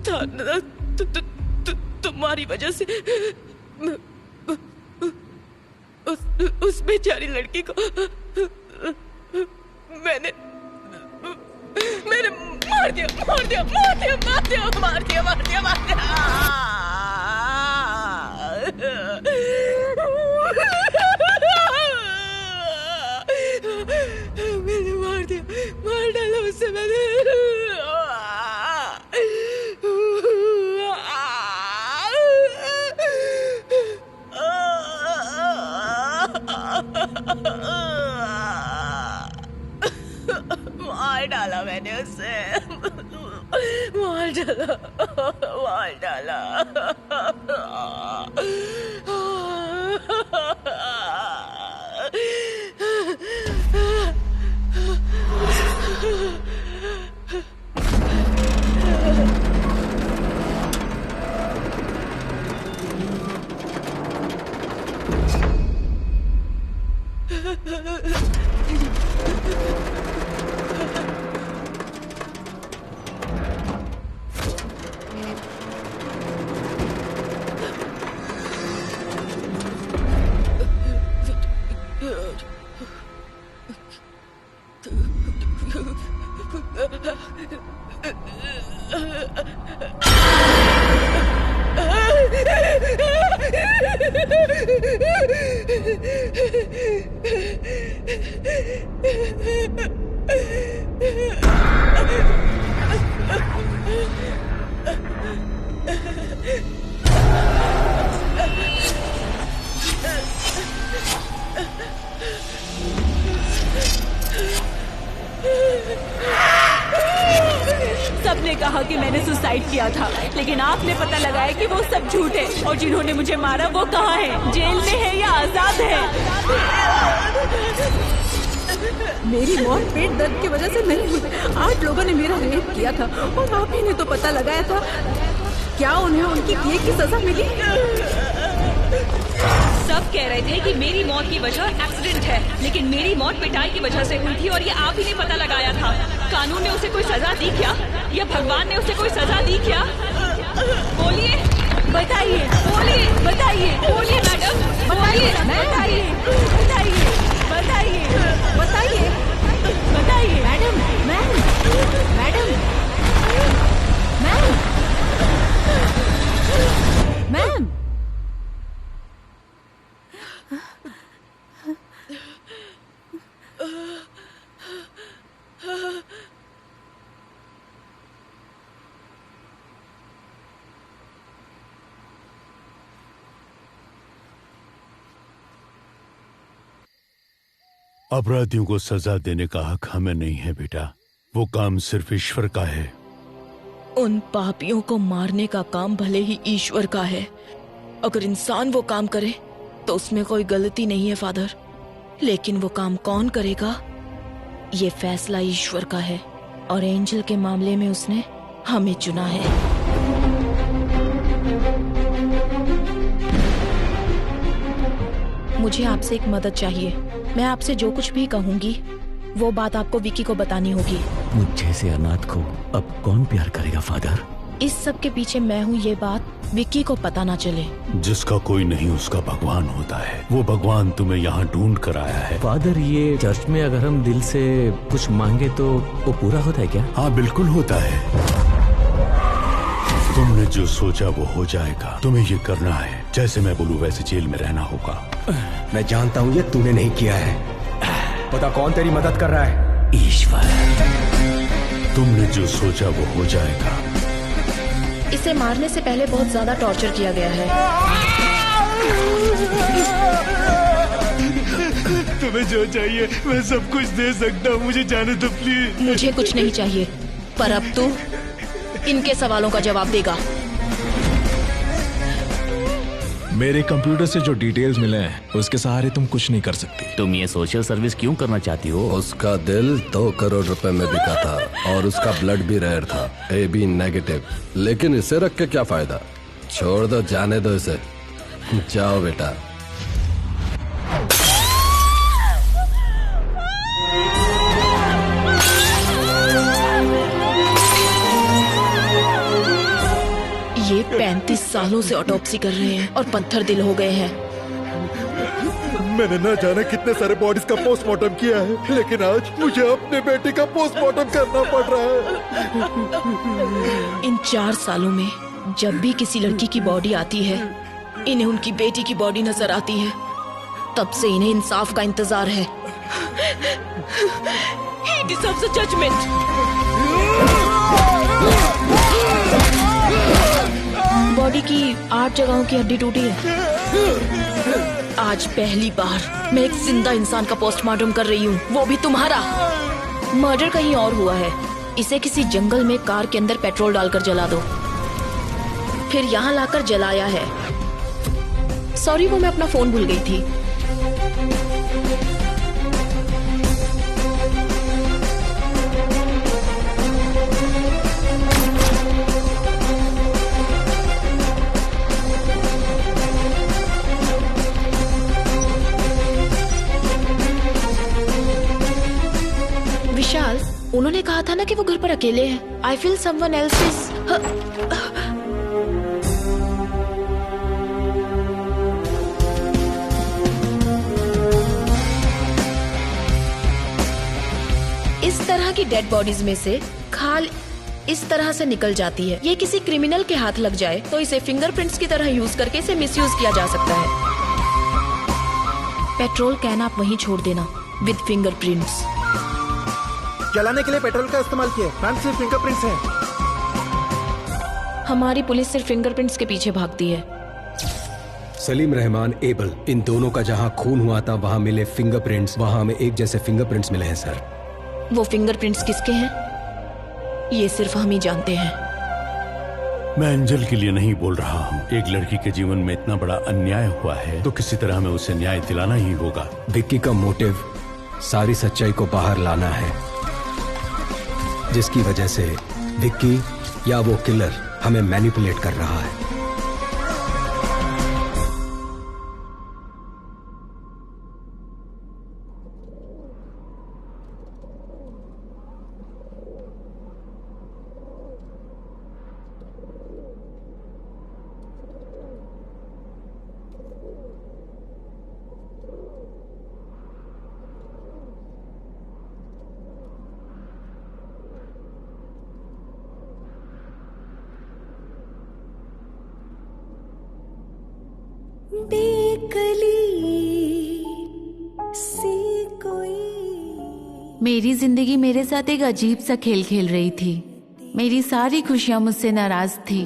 था ना, तुम्हारी वजह से उस बेचारी लड़की को मैंने मार डाला उससे मैंने। मार डाला मैंने उसे, मार डाला। सबने कहा कि मैंने सुसाइड किया था, लेकिन आपने पता लगाया कि वो सब झूठ है, और जिन्होंने मुझे मारा वो कहाँ है? जेल में है या आजाद है? मेरी मौत पेट दर्द की वजह से नहीं हुई। 8 लोगों ने मेरा रेप किया था और आप ही ने तो पता लगाया था। क्या उन्हें उनकी किए की सजा मिली? सब कह रहे थे कि मेरी मौत की वजह एक्सीडेंट है, लेकिन मेरी मौत पिटाई की वजह से हुई थी और ये आप ही ने पता लगाया था। कानून ने उसे कोई सजा दी क्या, या भगवान ने उसे कोई सजा दी क्या? बोलिए, बताइए, बोलिए मैडम, बताइए, मैम। अपराधियों को सजा देने का हक हमें नहीं है बेटा, वो काम सिर्फ ईश्वर का है। उन पापियों को मारने का काम भले ही ईश्वर का है, अगर इंसान वो काम करे तो उसमें कोई गलती नहीं है फादर, लेकिन वो काम कौन करेगा ये फैसला ईश्वर का है, और एंजल के मामले में उसने हमें चुना है। मुझे आपसे एक मदद चाहिए। मैं आपसे जो कुछ भी कहूंगी वो बात आपको विकी को बतानी होगी। मुझे से अनाथ को अब कौन प्यार करेगा फादर? इस सब के पीछे मैं हूँ, ये बात विक्की को पता ना चले। जिसका कोई नहीं उसका भगवान होता है, वो भगवान तुम्हें यहाँ ढूंढ कर आया है। फादर, ये चर्च में अगर हम दिल से कुछ मांगे तो वो पूरा होता है क्या? हाँ बिल्कुल होता है। तुमने जो सोचा वो हो जाएगा। तुम्हें ये करना है, जैसे मैं बोलूँ वैसे जेल में रहना होगा। मैं जानता हूँ ये तूने नहीं किया है। पता कौन तेरी मदद कर रहा है? ईश्वर। तुमने जो सोचा वो हो जाएगा। इसे मारने से पहले बहुत ज्यादा टॉर्चर किया गया है। तुम्हें जो चाहिए मैं सब कुछ दे सकता हूँ, मुझे जाने दो प्लीज। मुझे कुछ नहीं चाहिए, पर अब तू इनके सवालों का जवाब देगा। मेरे कंप्यूटर से जो डिटेल्स मिले हैं उसके सहारे तुम कुछ नहीं कर सकती। तुम ये सोशल सर्विस क्यों करना चाहती हो? उसका दिल 2 करोड़ रुपए में बिका था और उसका ब्लड भी रेयर था, AB नेगेटिव। लेकिन इसे रख के क्या फायदा? छोड़ दो, जाने दो इसे। जाओ बेटा। सालों से ऑटोप्सी कर रहे हैं और पत्थर दिल हो गए हैं। मैंने ना जाने कितने सारे बॉडीज का पोस्टमार्टम किया है, लेकिन आज मुझे अपने बेटे का पोस्टमार्टम करना पड़ रहा है। इन 4 सालों में जब भी किसी लड़की की बॉडी आती है, इन्हें उनकी बेटी की बॉडी नजर आती है। तब से इन्हें इंसाफ का इंतजार है। He deserves a judgment. Body की 8 जगहों की हड्डी टूटी है। आज पहली बार मैं एक जिंदा इंसान का पोस्टमार्टम कर रही हूँ, वो भी तुम्हारा। मर्डर कहीं और हुआ है। इसे किसी जंगल में कार के अंदर पेट्रोल डालकर जला दो, फिर यहाँ लाकर जलाया है। सॉरी, वो मैं अपना फोन भूल गई थी। विशाल, उन्होंने कहा था ना कि वो घर पर अकेले हैं। I feel someone else is. इस तरह की डेड बॉडीज में से खाल इस तरह से निकल जाती है। ये किसी क्रिमिनल के हाथ लग जाए तो इसे फिंगरप्रिंट्स की तरह यूज करके इसे मिसयूज किया जा सकता है। पेट्रोल कैन आप वहीं छोड़ देना विद फिंगरप्रिंट्स। जलाने के लिए पेट्रोल का इस्तेमाल किया, मैम सिर्फ फिंगरप्रिंट्स हैं। हमारी पुलिस सिर्फ फिंगरप्रिंट्स के पीछे भागती है। सलीम रहमान एबल, इन दोनों का जहां खून हुआ था वहां मिले फिंगरप्रिंट्स, वहां हमें एक जैसे फिंगरप्रिंट्स मिले हैं सर। वो फिंगरप्रिंट्स किसके हैं ये सिर्फ हम ही जानते हैं। मैं एंजल के लिए नहीं बोल रहा हूँ। एक लड़की के जीवन में इतना बड़ा अन्याय हुआ है तो किसी तरह हमें उसे न्याय दिलाना ही होगा। विक्की का मोटिव सारी सच्चाई को बाहर लाना है, जिसकी वजह से विक्की या वो किलर हमें मैनिपुलेट कर रहा है। मेरी जिंदगी मेरे साथ एक अजीब सा खेल खेल रही थी। मेरी सारी खुशियां मुझसे नाराज थी।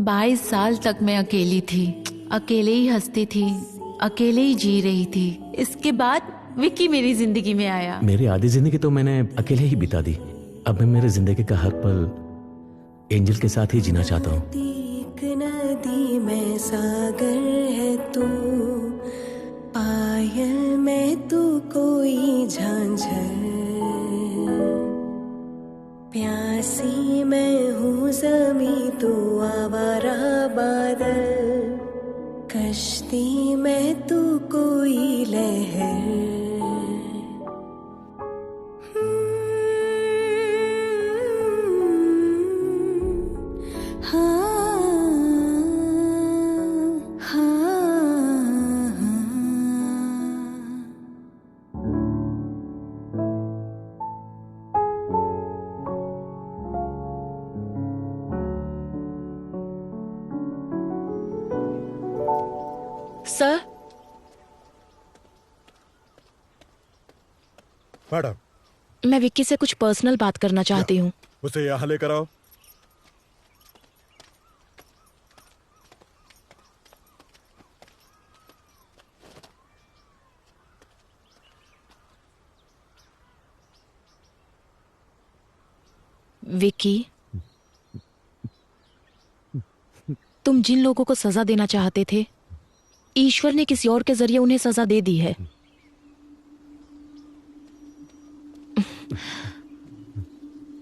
22 साल तक मैं अकेली थी, अकेले ही हंसती थी, अकेले ही जी रही थी। इसके बाद विक्की मेरी जिंदगी में आया। मेरी आधी जिंदगी तो मैंने अकेले ही बिता दी। अब मैं मेरे जिंदगी का हर पल एंजल के साथ ही जीना चाहता हूँ। नदी में सागर है तू, पायल में तू कोई झांझर, प्यासी मैं हूँ ज़मीं तू आवारा बादल, कश्ती में तू कोई लहर। सर, मैडम, मैं विक्की से कुछ पर्सनल बात करना चाहती हूँ। उसे यहाँ लेकर आओ। विक्की, तुम जिन लोगों को सजा देना चाहते थे, ईश्वर ने किसी और के जरिए उन्हें सजा दे दी है।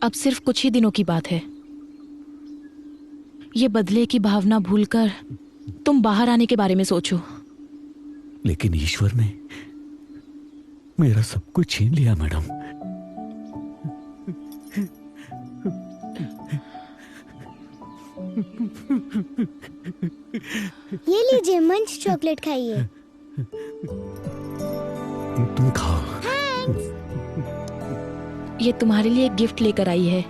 अब सिर्फ कुछ ही दिनों की बात है। ये बदले की भावना भूलकर तुम बाहर आने के बारे में सोचो। लेकिन ईश्वर ने मेरा सब कुछ छीन लिया मैडम। लीजिए मंच चॉकलेट खाइए। तुम खाओ। ये तुम्हारे लिए एक गिफ्ट लेकर आई है।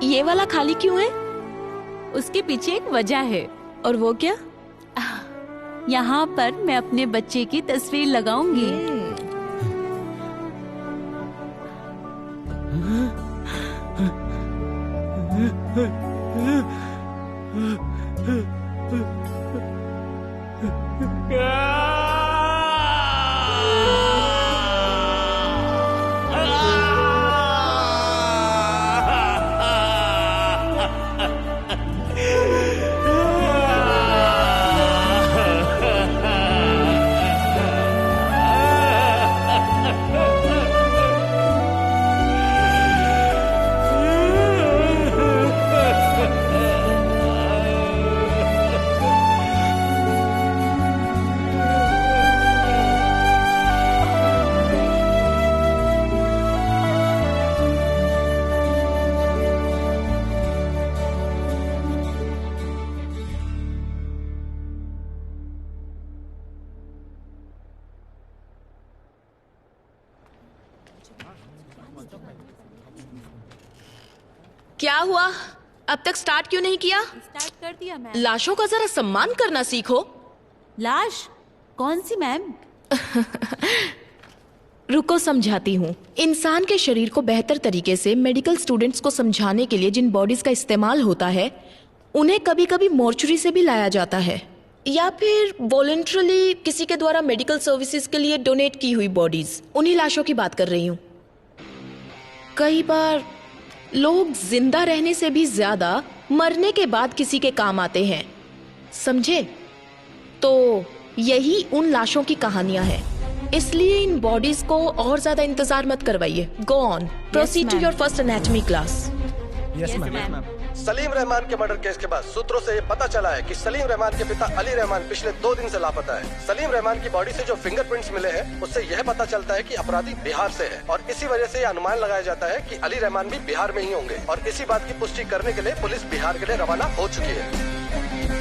ये वाला खाली क्यों है? उसके पीछे एक वजह है। और वो क्या? यहाँ पर मैं अपने बच्चे की तस्वीर लगाऊंगी। क्या हुआ? अब तक स्टार्ट क्यों नहीं किया? स्टार्ट कर दिया मैम। लाशों का जरा सम्मान करना सीखो। लाश? कौन सी मैम? रुको समझाती हूँ। इंसान के शरीर को बेहतर तरीके से मेडिकल स्टूडेंट्स को समझाने के लिए जिन बॉडीज का इस्तेमाल होता है उन्हें कभी कभी मॉर्चुरी से भी लाया जाता है, या फिर वॉलंटरली किसी के द्वारा मेडिकल सर्विसेज के लिए डोनेट की हुई बॉडीज। उन्हीं लाशों की बात कर रही हूँ। कई बार लोग जिंदा रहने से भी ज्यादा मरने के बाद किसी के काम आते हैं, समझे? तो यही उन लाशों की कहानियां हैं। इसलिए इन बॉडीज को और ज्यादा इंतजार मत करवाइए। Go on, proceed to your first anatomy class. Yes ma'am. Salim Rahman के मर्डर केस के बाद सूत्रों से ये पता चला है कि सलीम रहमान के पिता अली रहमान पिछले 2 दिन से लापता है। सलीम रहमान की बॉडी से जो फिंगरप्रिंट्स मिले हैं उससे यह पता चलता है कि अपराधी बिहार से है, और इसी वजह से यह अनुमान लगाया जाता है कि अली रहमान भी बिहार में ही होंगे। और इसी बात की पुष्टि करने के लिए पुलिस बिहार के लिए रवाना हो चुकी है।